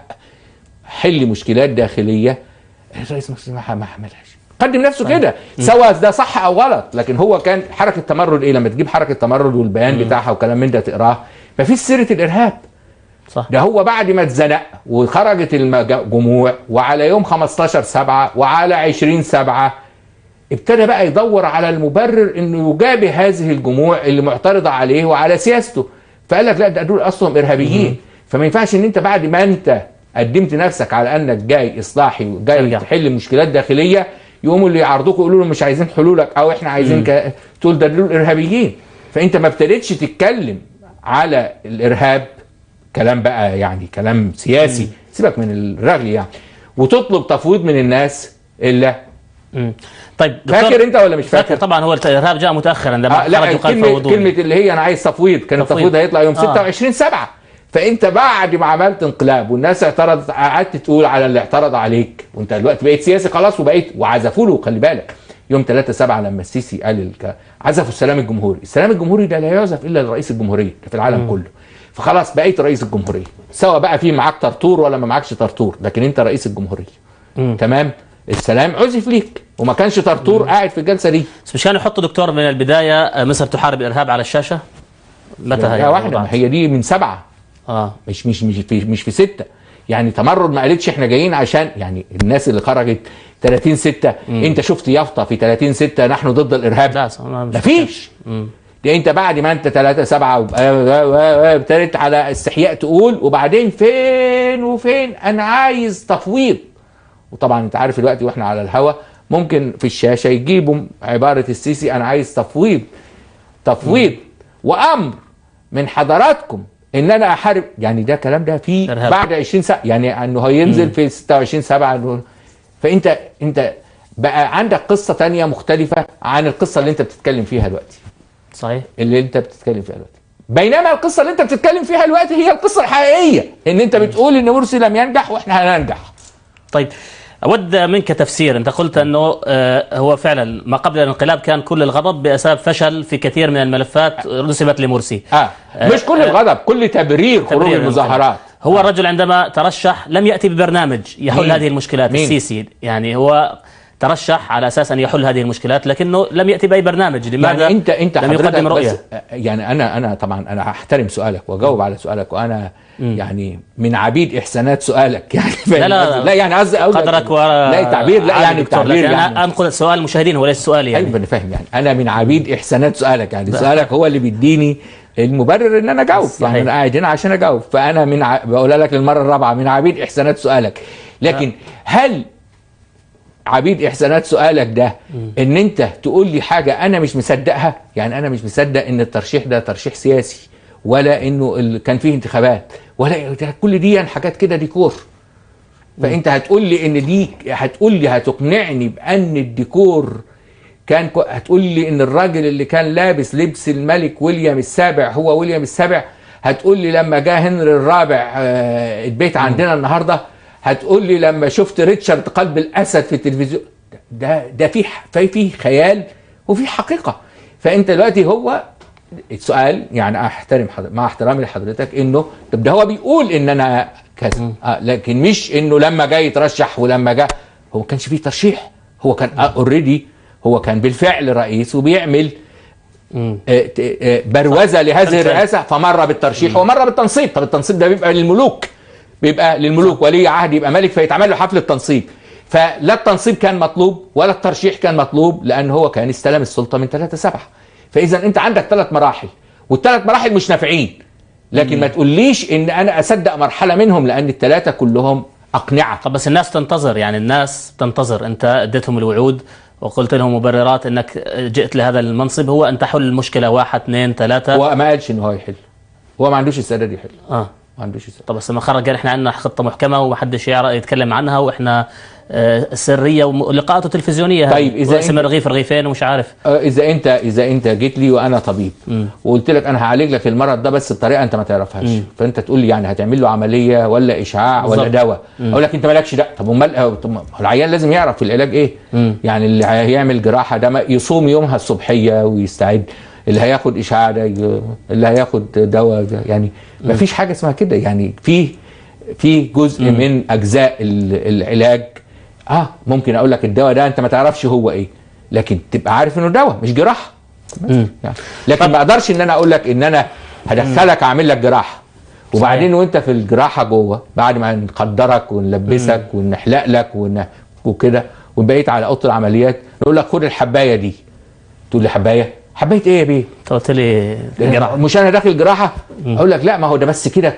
حل مشكلات داخليه الرئيس مرسي ما عملهاش. قدم نفسه كده، سواء ده صح او غلط. لكن هو كان حركه تمرد لما تجيب حركه تمرد والبيان بتاعها وكلام من ده تقراه ما فيش سيره الارهاب. صح. ده هو بعد ما اتزنق وخرجت الجموع وعلى يوم 15/7 وعلى 20/7 ابتدى بقى يدور على المبرر انه يجابه هذه الجموع اللي معترضه عليه وعلى سياسته. فقال لك لا ده دول اصلهم ارهابيين. فما ينفعش ان انت بعد ما انت قدمت نفسك على انك جاي اصلاحي وجاي تحل مشكلات داخليه يقوموا اللي يعارضوك يقولوا له مش عايزين حلولك او احنا عايزين تقول ده دول ارهابيين. فانت ما ابتديتش تتكلم على الارهاب كلام بقى يعني كلام سياسي، سيبك من الرغي يعني، وتطلب تفويض من الناس الا طيب فاكر انت ولا مش فاكر؟ طبعا هو الارهاب جاء متاخرا لما لا كلمه اللي هي انا عايز تفويض، كان التفويض هيطلع يوم 26/7. فانت بعد ما عملت انقلاب والناس اعترضت قعدت تقول على اللي اعترض عليك، وانت دلوقتي بقيت سياسي خلاص وعزفوا له. خلي بالك يوم 3/7 لما السيسي قال عزفوا السلام الجمهوري. السلام الجمهوري ده لا يعزف الا لرئيس الجمهوريه في العالم كله. فخلاص بقيت رئيس الجمهوريه، سواء بقى في معاك طرطور ولا ما معاكش طرطور، لكن انت رئيس الجمهوريه. تمام؟ السلام عزف ليك وما كانش طرطور قاعد في الجلسه دي. بس مش كانوا يحطوا دكتور من البدايه مصر تحارب الارهاب على الشاشه؟ متى هي واحده؟ ما هي دي من 7. مش في 6. يعني تمرد ما قالتش احنا جايين عشان يعني الناس اللي خرجت 30/6 انت شفت يافطه في 30/6 نحن ضد الارهاب؟ لا مفيش. دي انت بعد ما انت 3/7 ابتديت على استحياء تقول وبعدين فين وفين انا عايز تفويض. وطبعا انت عارف دلوقتي واحنا على الهوا ممكن في الشاشه يجيبوا عباره السيسي انا عايز تفويض وامر من حضراتكم ان انا احارب. يعني ده كلام ده في بعد 20/7 يعني انه هينزل في 26/7. فانت بقى عندك قصه تانية مختلفه عن القصه اللي انت بتتكلم فيها دلوقتي. صحيح. اللي انت بتتكلم فيها دلوقتي، بينما القصه اللي انت بتتكلم فيها دلوقتي هي القصه الحقيقيه ان انت بتقول ان مرسي لم ينجح واحنا هننجح. طيب اود منك تفسير. انت قلت انه هو فعلا ما قبل الانقلاب كان كل الغضب بسبب فشل في كثير من الملفات نسبت لمرسي. مش كل الغضب، كل تبرير خروج المظاهرات. هو الرجل عندما ترشح لم ياتي ببرنامج يحل هذه المشكلات. السيسي يعني هو ترشح على اساس ان يحل هذه المشكلات لكنه لم ياتي باي برنامج. لماذا يعني انت لم يقدم رؤيه؟ يعني انا طبعا انا احترم سؤالك واجاوب على سؤالك، وانا يعني من عبيد احسانات سؤالك يعني. لا يعني قصدي قدرك لا تعبير لا يعني التعبير يعني انا انقل سؤال المشاهدين وليس سؤالي يعني. ايوه انا فاهم. يعني انا من عبيد احسانات سؤالك، يعني سؤالك هو اللي بيديني المبرر ان انا اجاوب. يعني انا قاعد هنا عشان اجاوب. فانا بقول لك للمره الرابعه من عبيد احسانات سؤالك. لكن هل عبيد احسانات سؤالك ده ان انت تقول لي حاجه انا مش مصدقها. يعني انا مش مصدق ان الترشيح ده ترشيح سياسي، ولا انه كان فيه انتخابات، ولا كل دي يعني حاجات كده ديكور. فانت هتقول لي ان دي، هتقول لي هتقنعني بان الديكور كان هتقول لي ان الراجل اللي كان لابس لبس الملك ويليام السابع هو ويليام السابع. هتقول لي لما جاء هنري الرابع البيت عندنا النهارده. هتقول لي لما شفت ريتشارد قلب الاسد في التلفزيون. ده في خيال وفي حقيقه. فانت دلوقتي هو السؤال، يعني احترم مع احترامي لحضرتك، انه طب ده هو بيقول ان انا كذا، لكن مش انه لما جاي يترشح ولما جاء هو ما كانش فيه ترشيح. هو كان اوريدي، هو كان بالفعل رئيس وبيعمل بروزه لهذه الرئاسه، فمره بالترشيح ومره بالتنصيب. طب التنصيب ده بيبقى للملوك، ولي عهد يبقى ملك فيتعمل له حفله تنصيب. فلا التنصيب كان مطلوب ولا الترشيح كان مطلوب، لان هو كان استلم السلطه من 3/7. فاذا انت عندك 3 مراحل، والثلاث مراحل مش نافعين. لكن ما تقوليش ان انا اصدق مرحله منهم، لان الثلاثه كلهم اقنعه. طب بس الناس تنتظر، يعني الناس تنتظر. انت اديتهم الوعود وقلت لهم مبررات انك جئت لهذا المنصب، هو ان تحل المشكله 1 2 3. هو ما قالش ان هو يحل، هو ما عندوش استعداد يحل. ما عندوش استعداد. طب بس لما خرج قال احنا عندنا خطه محكمه ومحدش يعرف يتكلم عنها، واحنا سريه ولقاءاته تلفزيونيه. طيب اذا اسم رغيف رغيفين ومش عارف. اذا انت جيت لي وانا طبيب وقلت لك انا هعالج لك المرض ده بس بطريقه انت ما تعرفهاش، فانت تقول لي يعني هتعمل له عمليه ولا اشعاع ولا دواء؟ اقول لك انت مالكش ده. طب امال العيان لازم يعرف في العلاج ايه. يعني اللي هيعمل جراحه ده يصوم يومها الصبحيه ويستعد، اللي هياخد اشعاع ده، اللي هياخد دواء ده. يعني ما فيش حاجه اسمها كده. يعني في جزء من اجزاء العلاج ممكن اقول لك الدواء ده انت ما تعرفش هو ايه، لكن تبقى عارف انه دواء مش جراحه. يعني لكن ما اقدرش ان انا اقول لك ان انا هدخلك اعمل لك جراحه، وبعدين وانت في الجراحه جوه بعد ما نقدرك ونلبسك ونحلق لك وكده وبقيت على اوضه العمليات نقول لك خد الحبايه دي. تقول لي حبايه ايه يا بيه؟ قلت لي جراحه. مش انا داخل جراحه؟ اقول لك لا، ما هو ده بس كده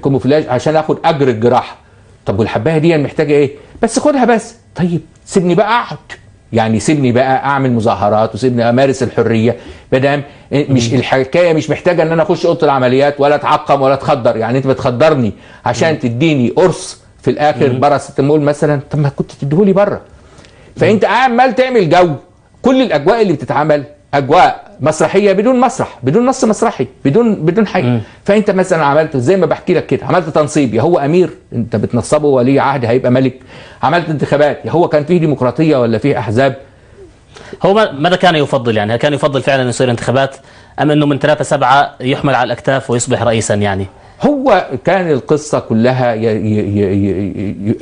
كوموفلاج عشان اخد اجر الجراحه. طب والحبايه دي محتاجه ايه؟ بس خدها بس. طيب سيبني بقى اقعد، يعني سيبني بقى اعمل مظاهرات وسيبني امارس الحريه. مادام مش الحكايه مش محتاجه ان انا اخش اوضه العمليات ولا اتعقم ولا اتخدر. يعني انت بتخدرني عشان تديني قرص في الاخر باراسيتامول مثلا، طب ما كنت تديهولي بره. فانت عمال تعمل جو. كل الاجواء اللي بتتعمل اجواء مسرحيه بدون مسرح، بدون نص مسرحي، بدون حاجه. فانت مثلا عملت زي ما بحكي لك كده، عملت تنصيب، يا هو امير انت بتنصبه ولي عهد هيبقى ملك. عملت انتخابات، يا هو كان فيه ديمقراطيه ولا فيه احزاب؟ هو ماذا كان يفضل؟ يعني كان يفضل فعلا ان يصير انتخابات، ام انه من 3/7 يحمل على الاكتاف ويصبح رئيسا؟ يعني هو كان القصه كلها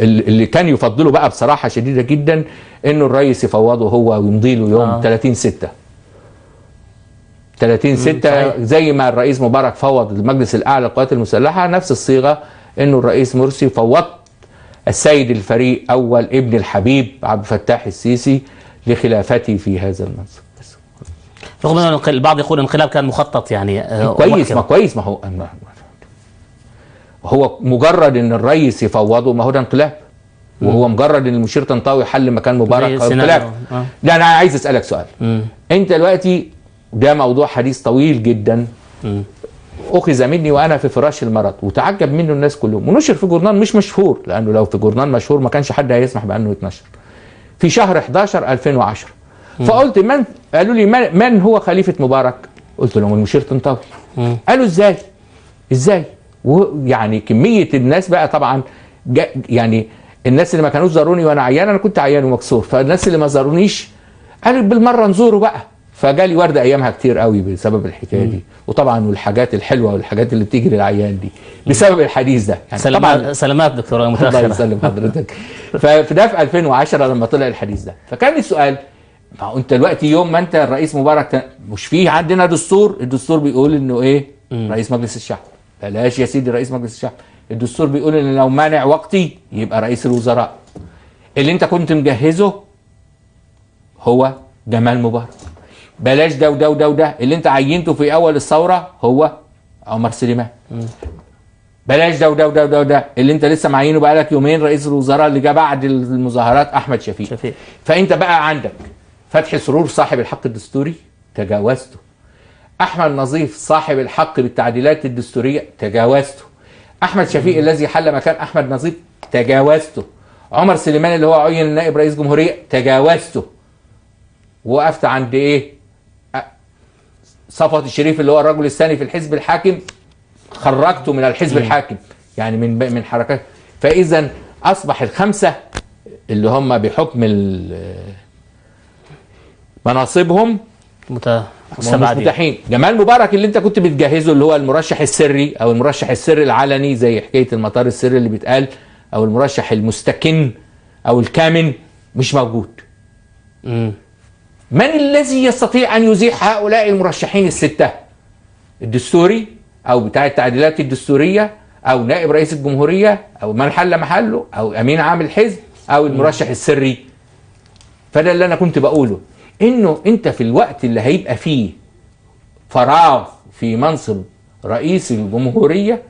اللي كان يفضله بقى بصراحه شديده جدا انه الرئيس يفوضه هو ويمضي له يوم 30/6 زي ما الرئيس مبارك فوض المجلس الاعلى للقوات المسلحه. نفس الصيغه انه الرئيس مرسي فوض السيد الفريق اول ابن الحبيب عبد الفتاح السيسي لخلافتي في هذا المنصب. رغم ان البعض يقول الانقلاب كان مخطط. يعني كويس ما هو مجرد ان الرئيس يفوضه ما هو ده انقلاب. وهو مجرد ان المشير طنطاوي حل مكان مبارك انقلاب. لا انا عايز اسالك سؤال. انت دلوقتي ده موضوع حديث طويل جدا، اخذ مني وانا في فراش المرض وتعجب منه الناس كلهم، ونشر في جورنال مش مشهور، لانه لو في جورنال مشهور ما كانش حد هيسمح بانه يتنشر، في شهر 11 2010. فقلت قالوا لي من هو خليفه مبارك؟ قلت لهم المشير طنطاوي. قالوا ازاي؟ ويعني كميه الناس بقى طبعا يعني الناس اللي ما كانوش زاروني وانا عيان، انا كنت عيان ومكسور، فالناس اللي ما زارونيش قالوا بالمره نزوره بقى. فجالي ورده ايامها كتير قوي بسبب الحكايه دي، وطبعا والحاجات الحلوه والحاجات اللي بتيجي للعيان دي بسبب الحديث ده. يعني طبعا سلامات دكتور متاخره. الله يسلم حضرتك. ففي ده في 2010 لما طلع الحديث ده، فكان السؤال ما هو انت دلوقتي يوم ما انت الرئيس مبارك مش فيه عندنا دستور، الدستور بيقول انه ايه؟ رئيس مجلس الشعب. بلاش يا سيدي رئيس مجلس الشعب، الدستور بيقول ان لو مانع وقتي يبقى رئيس الوزراء. اللي انت كنت مجهزه هو جمال مبارك. بلاش ده وده وده وده، اللي انت عينته في اول الثوره هو عمر سليمان. بلاش ده وده وده وده وده اللي انت لسه معينه بقالك يومين رئيس الوزراء اللي جه بعد المظاهرات احمد شفيق. فانت بقى عندك فتحي سرور صاحب الحق الدستوري تجاوزته، احمد نظيف صاحب الحق بالتعديلات الدستوريه تجاوزته، احمد شفيق الذي حل مكان احمد نظيف تجاوزته، عمر سليمان اللي هو عين نائب رئيس جمهوريه تجاوزته. وقفت عند ايه؟ صفوت الشريف اللي هو الرجل الثاني في الحزب الحاكم خرجته من الحزب الحاكم، يعني من حركات. فاذا اصبح الخمسه اللي هم بحكم مناصبهم مستبعدين. جمال مبارك اللي انت كنت بتجهزه اللي هو المرشح السري او المرشح السري العلني زي حكايه المطار السري اللي بيتقال، او المرشح المستكن او الكامن، مش موجود. من الذي يستطيع ان يزيح هؤلاء المرشحين السته؟ الدستوري او بتاع التعديلات الدستوريه او نائب رئيس الجمهوريه او من حل محله او امين عام الحزب او المرشح السري. فده اللي انا كنت بقوله، انه انت في الوقت اللي هيبقى فيه فراغ في منصب رئيس الجمهوريه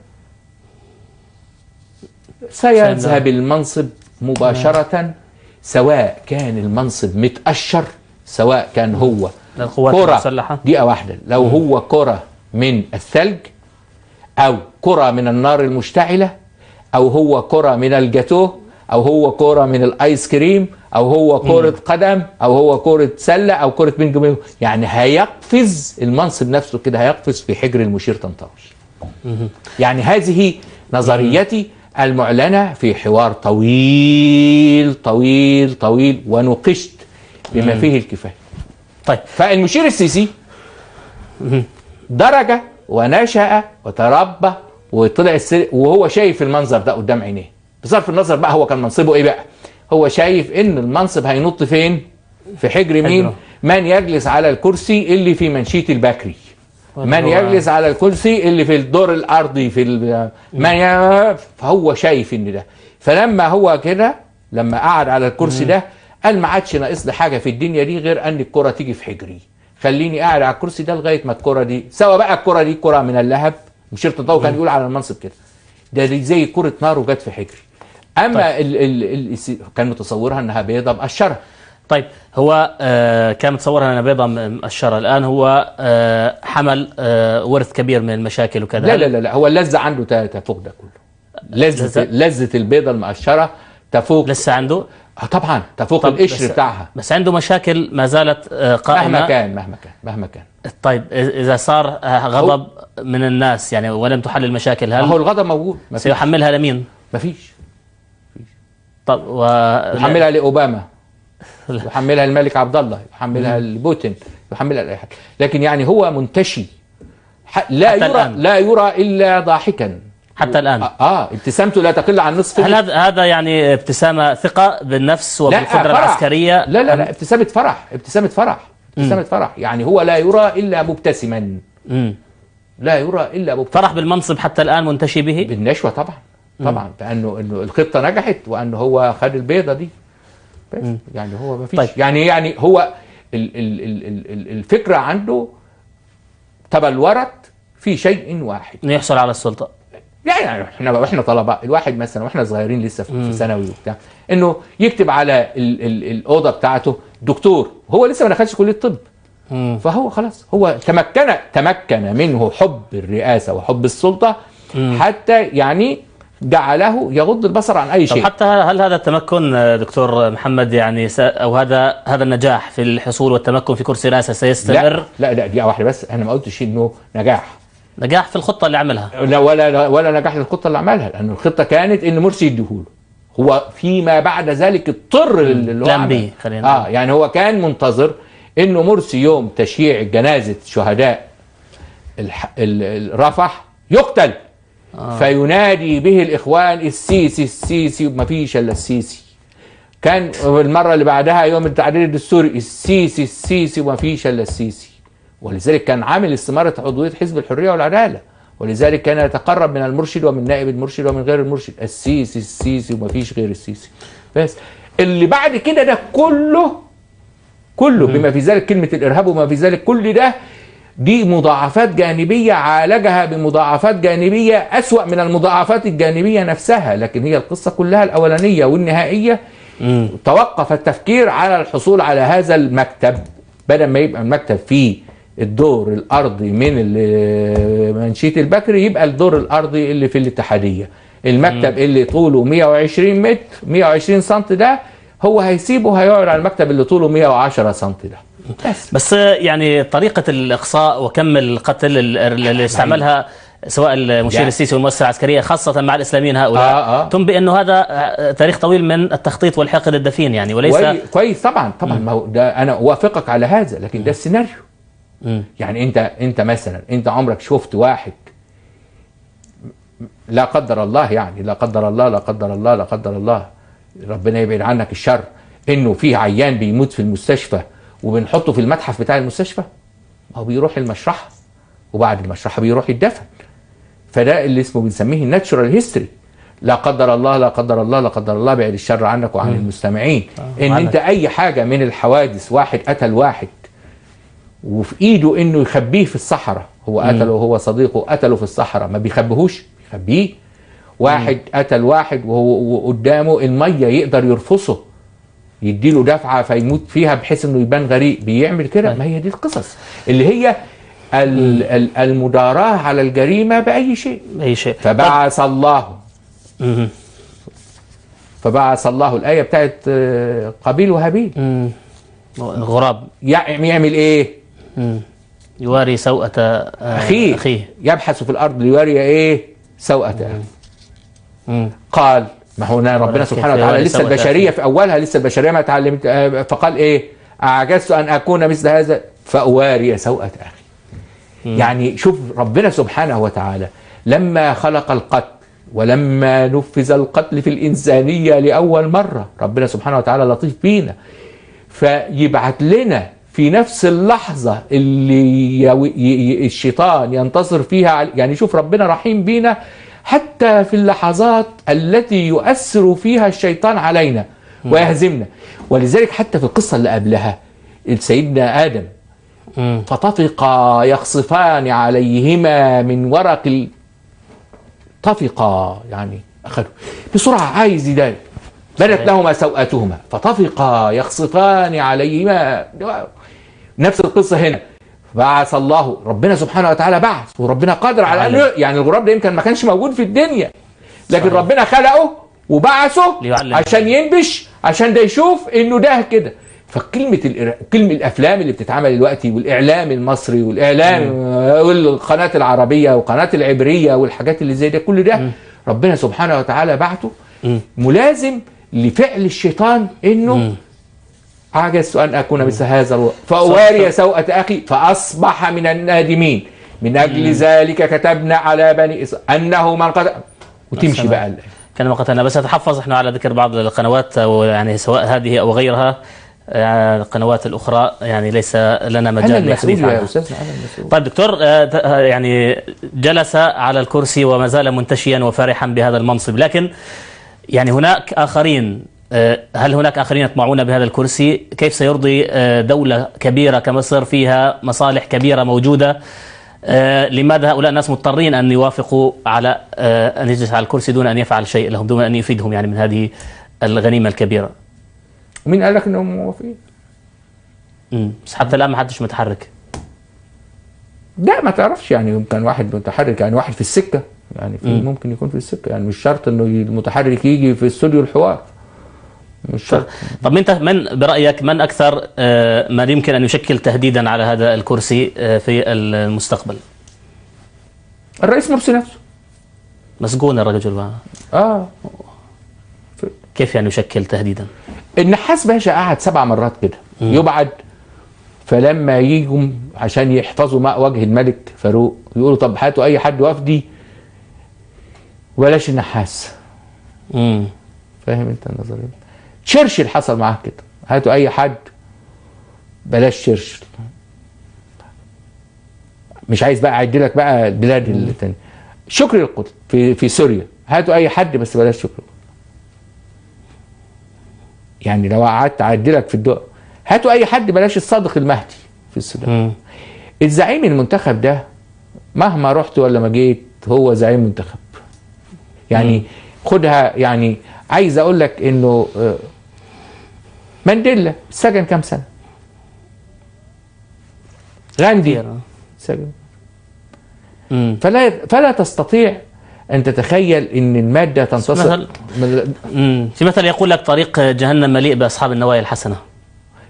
سيذهب المنصب مباشره، سواء كان المنصب متأشر، سواء كان هو كرة دقيقة واحدة، لو هو كرة من الثلج او كرة من النار المشتعلة او هو كرة من الجاتوه او هو كرة من الايس كريم او هو كرة قدم او هو كرة سلة او كرة بينج بونج، يعني هيقفز المنصب نفسه كده، هيقفز في حجر المشير طنطاوي. يعني هذه نظريتي المعلنة في حوار طويل طويل طويل ونقشت بما فيه الكفاية. طيب، فالمشير السيسي درج ونشأ وتربى وطلع وهو شايف المنظر ده قدام عينيه. بصرف النظر بقى هو كان منصبه ايه بقى، هو شايف ان المنصب هينط فين؟ في حجر مين؟ من يجلس على الكرسي اللي في منشية البكري، من يجلس على الكرسي اللي في الدور الارضي في فهو شايف ان ده. فلما هو كده لما قعد على الكرسي ده قال ما عادش ناقص لي حاجه في الدنيا دي غير ان الكره تيجي في حجري، خليني قاعد على الكرسي ده لغايه ما الكره دي، سواء بقى الكره دي كره من اللهب، مشير طنطاوي كان يقول على المنصب كده، ده دي زي كره نار وجت في حجري. اما كان متصورها انها بيضه مقشره. طيب، هو كان متصورها انها بيضه مقشره، الان هو حمل ورث كبير من المشاكل وكذا. لا لا لا, لا هو اللذه عنده تفوق ده كله، لذه البيضه المقشره تفوق. لسه عنده؟ طبعا تفوق القشر بتاعها، بس عنده مشاكل ما زالت قائمه مهما كان. طيب، اذا صار غضب من الناس يعني ولم تحل المشاكل، هل هو الغضب موجود؟ سيحملها لمين؟ مفيش. طب يحملها لاوباما، يحملها الملك عبد الله، يحملها لبوتين، يحملها لاي حد، لكن يعني هو منتشي لا يرى الا ضاحكا حتى الان. ابتسامته لا تقل عن نصف. هل هذا يعني ابتسامه ثقه بالنفس وبالقدره العسكريه؟ لا ابتسامه فرح، يعني هو لا يرى الا مبتسما. لا يرى الا مبتسما. فرح بالمنصب حتى الان منتشي به؟ بالنشوه طبعا بانه الخطه نجحت وانه هو خد البيضه دي. يعني هو ما فيش. طيب. يعني هو الفكره عنده تبلورت في شيء واحد، انه يحصل على السلطه. يعني احنا طلبه، الواحد مثلا واحنا صغيرين لسه في ثانوي وبتاع، انه يكتب على الاوضه بتاعته دكتور، هو لسه ما دخلش كليه الطب. فهو خلاص هو تمكن منه حب الرئاسه وحب السلطه، حتى يعني جعله يغض البصر عن اي شيء. حتى هل هذا التمكن دكتور محمد يعني او هذا النجاح في الحصول والتمكن في كرسي رئاسه سيستمر؟ لا دقيقه واحده بس، انا ما قلتش انه نجاح في الخطه اللي عملها، لا ولا نجاح للخطه اللي عملها، لان الخطه كانت ان مرسي يديهوله، هو فيما بعد ذلك اضطر اللي هو عمله. يعني هو كان منتظر انه مرسي يوم تشييع جنازه شهداء رفح يقتل، فينادي به الاخوان السيسي وما فيش الا السيسي. كان المره اللي بعدها يوم التعديل الدستوري السيسي وما فيش الا السيسي، ولذلك كان عامل استماره عضويه حزب الحريه والعداله، ولذلك كان يتقرب من المرشد ومن نائب المرشد ومن غير المرشد، السيسي وما فيش غير السيسي. بس اللي بعد كده ده كله بما في ذلك كلمه الارهاب وما في ذلك كل ده دي مضاعفات جانبية عالجها بمضاعفات جانبية أسوأ من المضاعفات الجانبية نفسها، لكن هي القصة كلها الأولانية والنهائية توقف التفكير على الحصول على هذا المكتب، بدل ما يبقى المكتب فيه الدور الأرضي من منشية البكري، يبقى الدور الأرضي اللي في الاتحادية. المكتب اللي طوله 120 متر 120 سنت ده هو هيسيبه، هيقعد على المكتب اللي طوله 110 سنت ده بس يعني طريقة الإقصاء وكم القتل اللي استعملها سواء المشير السيسي والمؤسسة العسكرية خاصة مع الإسلاميين هؤلاء تنبئ أنه هذا تاريخ طويل من التخطيط والحقد الدفين يعني، وليس كويس. طبعا ما هو ده أنا أوافقك على هذا، لكن ده السيناريو. يعني أنت مثلا أنت عمرك شفت واحد، لا قدر الله يعني لا قدر الله لا قدر الله لا قدر الله ربنا يبعد عنك الشر، إنه في عيان بيموت في المستشفى وبنحطه في المتحف بتاع المستشفى؟ ما هو بيروح المشرحة وبعد المشرحة بيروح يدفن. فده اللي اسمه بنسميه الناتشورال هيستوري. لا قدر الله لا قدر الله لا قدر الله، بعد الشر عنك وعن المستمعين. ان انت اي حاجة من الحوادث، واحد قتل واحد وفي ايده انه يخبيه في الصحراء، هو قتله وهو صديقه قتله في الصحراء، ما بيخبيهوش، بيخبيه. واحد قتل واحد وهو قدامه المية يقدر يرفصه، يديله دفعة فيموت فيها بحيث انه يبان غريق، بيعمل كده. ما هي دي القصص اللي هي المداراة على الجريمة بأي شيء. فبعث الله الآية بتاعت قابيل وهابيل. غراب يعمل ايه؟ يواري سوءة أخيه. يبحث في الأرض ليواري ايه؟ سوءة أخيه. قال، ما هو ربنا سبحانه وتعالى لسه البشرية في أولها، لسه البشرية ما اتعلمت، فقال ايه؟ أعجزت أن أكون مثل هذا فأواري سوءة أخي. يعني شوف ربنا سبحانه وتعالى لما خلق القتل ولما نفذ القتل في الإنسانية لأول مرة، ربنا سبحانه وتعالى لطيف بينا، فيبعت لنا في نفس اللحظة اللي الشيطان ينتصر فيها. يعني شوف ربنا رحيم بينا حتى في اللحظات التي يؤثر فيها الشيطان علينا ويهزمنا. ولذلك حتى في القصة اللي قبلها سيدنا آدم فطفقا يخصفان عليهما من ورق طفقا، يعني أخذوا بسرعة، عايز يداري، بدت لهما سوءاتهما فطفقا يخصفان عليهما. نفس القصة هنا، بعث الله، ربنا سبحانه وتعالى بعث، وربنا قادر على أنه يعني الغراب ده يمكن ما كانش موجود في الدنيا، لكن ربنا خلقه وبعثه عشان ينبش، عشان ده يشوف انه ده كده. فكلمة الأفلام اللي بتتعمل دلوقتي والإعلام المصري والإعلام والقناة العربية والقناة العبرية والحاجات اللي زي ده، كل ده ربنا سبحانه وتعالى بعته ملازم لفعل الشيطان، إنه عجزت أن أكون مثل هذا فأواري سوءة أخي فأصبح من النادمين. من أجل ذلك كتبنا على بني إسرائيل أنه من قتل، وتمشي بقى كان وقتنا. بس نتحفظ احنا على ذكر بعض القنوات، يعني سواء هذه أو غيرها، القنوات الأخرى يعني ليس لنا مجال للحديث عنها. طيب دكتور، يعني جلس على الكرسي وما زال منتشيا وفرحا بهذا المنصب، لكن يعني هناك آخرين، هل هناك آخرين يطمعون بهذا الكرسي؟ كيف سيرضي دولة كبيرة كمصر فيها مصالح كبيرة موجودة؟ لماذا هؤلاء الناس مضطرين أن يوافقوا على أن يجلس على الكرسي دون أن يفعل شيء لهم، دون أن يفيدهم يعني من هذه الغنيمة الكبيرة؟ مين قال لك انهم موافقين؟ بس حتى الآن ما حدش متحرك. لا ما تعرفش، يعني يمكن واحد متحرك، يعني واحد في السكة، يعني في ممكن يكون في السكة، يعني مش شرط انه المتحرك يجي في استوديو الحوار، مش شرط. طب انت برأيك من أكثر من يمكن أن يشكل تهديدا على هذا الكرسي في المستقبل؟ الرئيس مرسي نفسه. مسجون الرجل كيف يعني يشكل تهديدا؟ النحاس باشا قعد 7 مرات كده يبعد، فلما يجوا عشان يحفظوا ماء وجه الملك فاروق يقولوا طب هاتوا اي حد وفدي وبلاش النحاس. فاهم انت النظريه؟ تشرشل حصل معاه كده، هاتوا اي حد بلاش تشرشل. مش عايز بقى اعد لك بقى البلاد الثانيه. شكري القطب في سوريا، هاتوا اي حد بس بلاش شكري. يعني لو قعدت اعد لك في الدول، هاتوا اي حد بلاش الصادق المهدي في السودان. الزعيم المنتخب ده مهما رحت ولا ما جيت هو زعيم منتخب. يعني خدها، يعني عايز اقول لك انه مانديلا سجن كام سنة، غاندي سجن. فلا تستطيع ان تتخيل ان المادة تنتصر. في مثل يقول لك طريق جهنم مليء باصحاب النوايا الحسنة.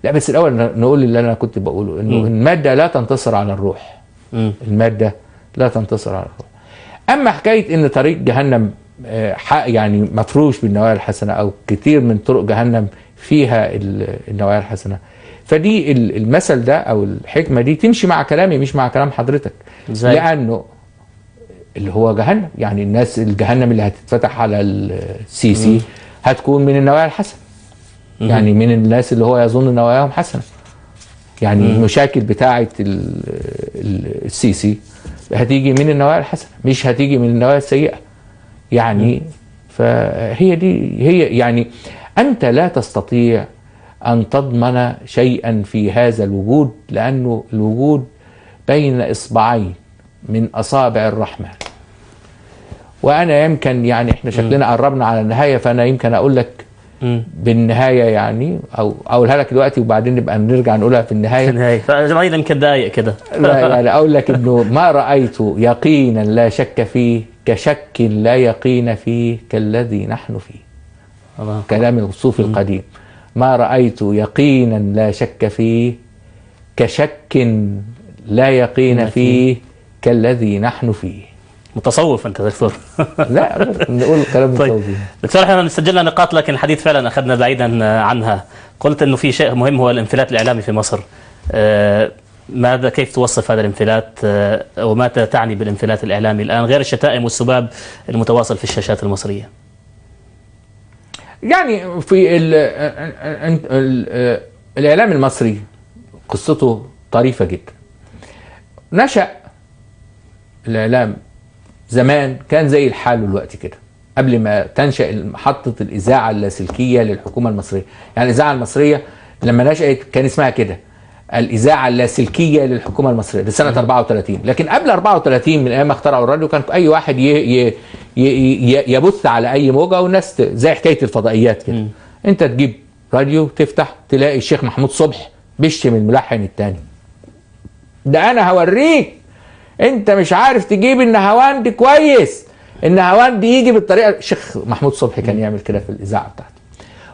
لا بس الاول نقول اللي انا كنت بقوله، انه المادة لا تنتصر على الروح. المادة لا تنتصر على الروح. اما حكاية ان طريق جهنم يعني مفروش بالنوايا الحسنة، او كتير من طرق جهنم فيها النوايا الحسنة، فدي المثل ده او الحكمة دي تمشي مع كلامي مش مع كلام حضرتك. لانه اللي هو جهنم، يعني الناس الجهنم اللي هتتفتح على السيسي هتكون من النوايا الحسنة، يعني من الناس اللي هو يظن نواياهم حسنة. يعني المشاكل بتاعة السيسي هتيجي من النوايا الحسنة، مش هتيجي من النوايا السيئة. يعني فهي دي هي، يعني أنت لا تستطيع أن تضمن شيئا في هذا الوجود، لأنه الوجود بين إصبعين من أصابع الرحمن. وأنا يمكن يعني إحنا شكلنا قربنا على النهاية، فأنا يمكن أقول لك بالنهاية يعني، أو أقولها لك دلوقتي وبعدين نبقى نرجع نقولها في النهاية. فأيضا كدقايق كده. لا يعني أقول لك إنه ما رأيت يقينا لا شك فيه كشك لا يقين فيه كالذي نحن فيه. كلام الصوفي القديم. ما رأيت يقينا لا شك فيه كشك لا يقين فيه كالذي نحن فيه. متصوف انت دكتور. لا نقول كلام متصوف. دكتور احنا سجلنا نقاط لكن الحديث فعلا اخذنا بعيدا عنها. قلت انه في شيء مهم هو الانفلات الاعلامي في مصر. ماذا كيف توصف هذا الانفلات وماذا تعني بالانفلات الاعلامي الان غير الشتائم والسباب المتواصل في الشاشات المصريه؟ يعني في الاعلام المصري قصته طريفه جدا. نشأ الاعلام زمان كان زي الحال الوقت كده، قبل ما تنشأ محطة الإذاعة اللاسلكية للحكومة المصرية. يعني الإذاعة المصرية لما نشأت كان اسمها كده، الإذاعة اللاسلكية للحكومة المصرية لسنة 34. لكن قبل 34 من أيام ما اخترعوا الراديو كان أي واحد يبث على أي موجة، والناس زي حكاية الفضائيات كده. أنت تجيب راديو تفتح تلاقي الشيخ محمود صبح بيشتم الملحن التاني. ده أنا هوريك انت مش عارف تجيب النهاوند كويس، النهاوند يجي بالطريقه. الشيخ محمود صبحي كان يعمل كده في الاذاعه بتاعته.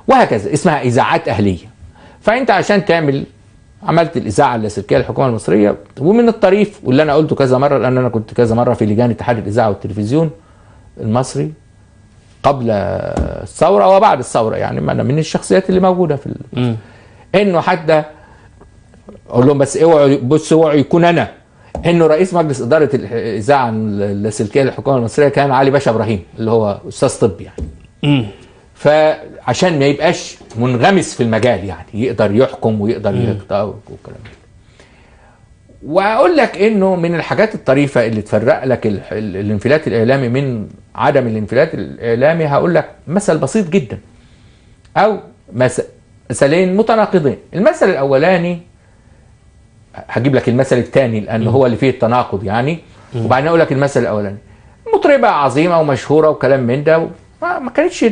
وهكذا اسمها اذاعات اهليه. فانت عشان تعمل عملت الاذاعه اللاسلكيه للحكومه المصريه. ومن الطريف واللي انا قلته كذا مره، لان انا كنت كذا مره في لجان اتحاد الاذاعه والتلفزيون المصري قبل الثوره وبعد الثوره، يعني ما انا من الشخصيات اللي موجوده في انه حتى اقول لهم بس اوعوا بصوا اوعوا يكون انا، انه رئيس مجلس اداره الاذاعه اللاسلكيه للحكومه المصريه كان علي باشا ابراهيم اللي هو استاذ طب يعني. فعشان ما يبقاش منغمس في المجال، يعني يقدر يحكم ويقدر يقطع والكلام ده. واقول لك انه من الحاجات الطريفه اللي تفرق لك الانفلات الاعلامي من عدم الانفلات الاعلامي، هقول لك مثل بسيط جدا او مثلين متناقضين. المثل الاولاني هجيب لك المثل الثاني لأنه هو اللي فيه التناقض يعني، وبعدين أقول لك المثل الأولاني. مطربة عظيمة ومشهورة وكلام من ده، ما كانتش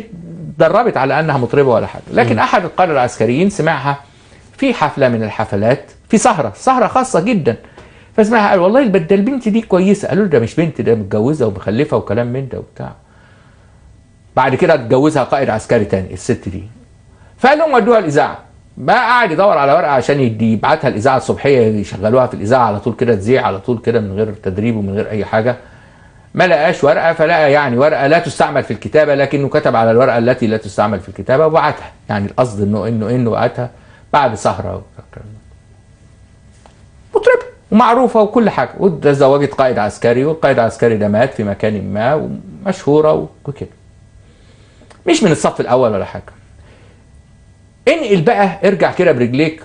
دربت على أنها مطربة ولا حاجة، لكن أحد القادة العسكريين سمعها في حفلة من الحفلات، في سهرة خاصة جدا، فسمعها قال والله البنت دي كويسة. قالوا له ده مش بنت، ده متجوزة ومخلفة وكلام من ده وبتاع. بعد كده اتجوزها قائد عسكري تاني الست دي، فقال لهم ودوها الإذاعة. بقى قاعد يدور على ورقه عشان يبعتها الاذاعه الصبحيه يشغلوها في الاذاعه على طول كده، تذيع على طول كده من غير تدريب ومن غير اي حاجه. ما لقاش ورقه، فلقى يعني ورقه لا تستعمل في الكتابه، لكنه كتب على الورقه التي لا تستعمل في الكتابه وبعتها. يعني القصد انه بعتها بعد سهره مطربه ومعروفه وكل حاجه، وتزوجت قائد عسكري، والقائد العسكري ده مات في مكان ما ومشهوره وكده، مش من الصف الاول ولا حاجه. انقل بقى ارجع كده برجليك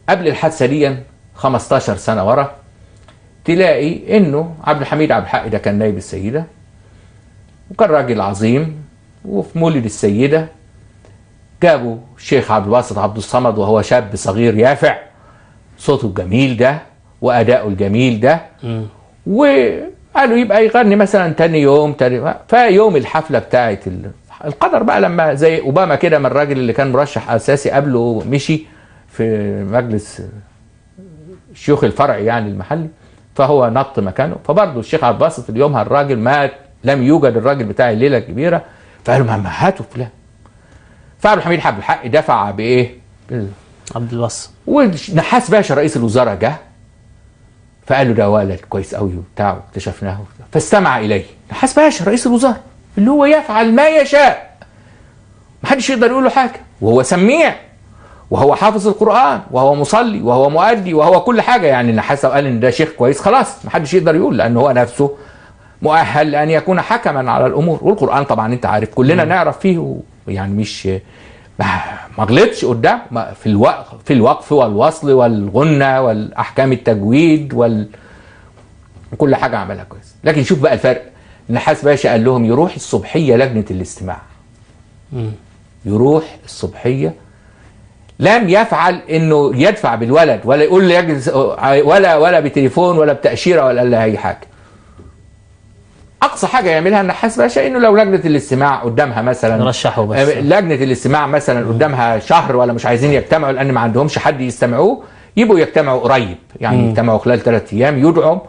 قبل الحادثه دي 15 سنه ورا، تلاقي انه عبد الحميد عبد الحق ده كان نائب السيده وكان راجل عظيم، وفي مولد السيده جابوا الشيخ عبد الباسط عبد الصمد وهو شاب صغير يافع صوته الجميل ده واداؤه الجميل ده. وقالوا يبقى يغني مثلا تاني يوم فيوم الحفله بتاعت القدر بقى لما زي اوباما كده، من الراجل اللي كان مرشح اساسي قبله مشي في مجلس الشيوخ الفرعي يعني المحلي، فهو نط مكانه. فبرضه الشيخ عبد الباسط اليومها الراجل مات، لم يوجد الراجل بتاع الليله الكبيره، فقالوا ما هاتوا فلان. فعبد الحميد حب الحق دفع بايه؟ عبد الباسط. ونحاس باشا رئيس الوزراء جه فقال له ده ولد كويس قوي وبتاع واكتشفناه، فاستمع اليه نحاس باشا رئيس الوزراء اللي هو يفعل ما يشاء، محدش يقدر يقول له حاجه، وهو سميع وهو حافظ القرآن وهو مصلي وهو مؤدي وهو كل حاجة. يعني نحاس قال ان ده شيخ كويس خلاص محدش يقدر يقول، لأنه هو نفسه مؤهل لأن يكون حكما على الأمور. والقرآن طبعا انت عارف كلنا نعرف فيه، يعني مش ما غلطش قدام في الوقف والوصل والغنة والأحكام التجويد وكل حاجة عملها كويس. لكن شوف بقى الفرق، نحاس باشا قال لهم يروح الصبحية لجنة الاستماع، يروح الصبحية، لم يفعل انه يدفع بالولد ولا يقول له يجلس ولا بتليفون ولا بتأشيرة ولا اي حاجة. اقصى حاجة يعملها النحاس باشا انه لو لجنة الاستماع قدامها مثلا رشحوا بس لجنة الاستماع مثلا قدامها شهر ولا مش عايزين يجتمعوا لان ما عندهمش حد يستمعوه، يبقوا يجتمعوا قريب، يعني يجتمعوا خلال 3 ايام، يدعوا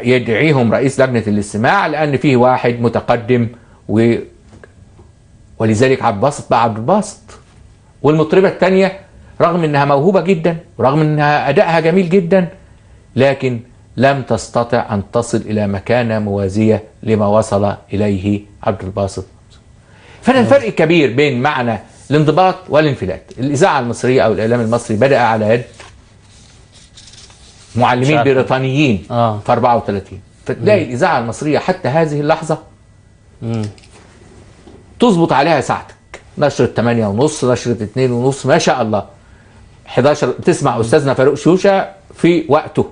يدعيهم رئيس لجنة الاستماع لان فيه واحد متقدم ولذلك عبد الباسط بقى عبد الباسط. والمطربة الثانية رغم انها موهوبة جدا ورغم انها ادائها جميل جدا، لكن لم تستطع ان تصل الى مكانة موازية لما وصل اليه عبد الباسط. فده الفرق كبير بين معنى الانضباط والانفلات. الاذاعة المصرية او الاعلام المصري بدأ على يد معلمين بريطانيين في 34، فتلاقي الاذاعة المصرية حتى هذه اللحظة تظبط عليها ساعتك، نشرة 8:30، نشرة 2:30، ما شاء الله 11 تسمع أستاذنا فاروق شوشة في وقته.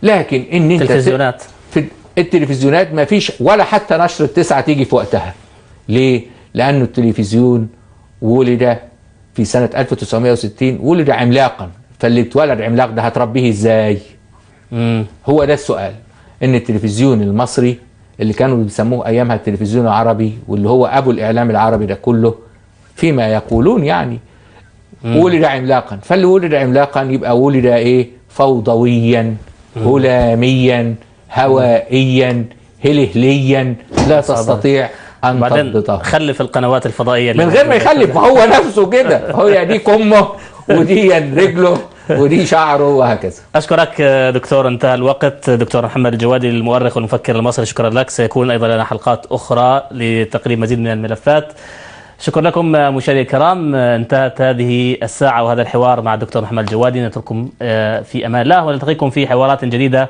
لكن إن أنت في التلفزيونات ما فيش ولا حتى نشرة 9 تيجي في وقتها. ليه؟ لأنه التلفزيون ولد في سنة 1960، ولد عملاقا، فاللي اتولد عملاق ده هتربيه إزاي؟ هو ده السؤال. إن التلفزيون المصري اللي كانوا بيسموه أيامها التلفزيون العربي، واللي هو أبو الإعلام العربي ده كله فيما يقولون، يعني ولد عملاقا. فاللي ولد عملاقا يبقى ولد ايه؟ فوضويا، هلاميا، هوائيا، هلهليا، لا تستطيع ان تضبطه. خلف القنوات الفضائيه من غير ما يخلف، ما هو نفسه كده، هو دي كمه ودي رجله ودي شعره وهكذا. أشكرك دكتور، انتهى الوقت. دكتور محمد الجوادي المؤرخ والمفكر المصري، شكرا لك. سيكون أيضا لنا حلقات أخرى لتقريب مزيد من الملفات. شكرا لكم مشاهدينا الكرام، انتهت هذه الساعة وهذا الحوار مع الدكتور محمد الجوادي. نترككم في أمان الله ونلتقيكم في حوارات جديدة.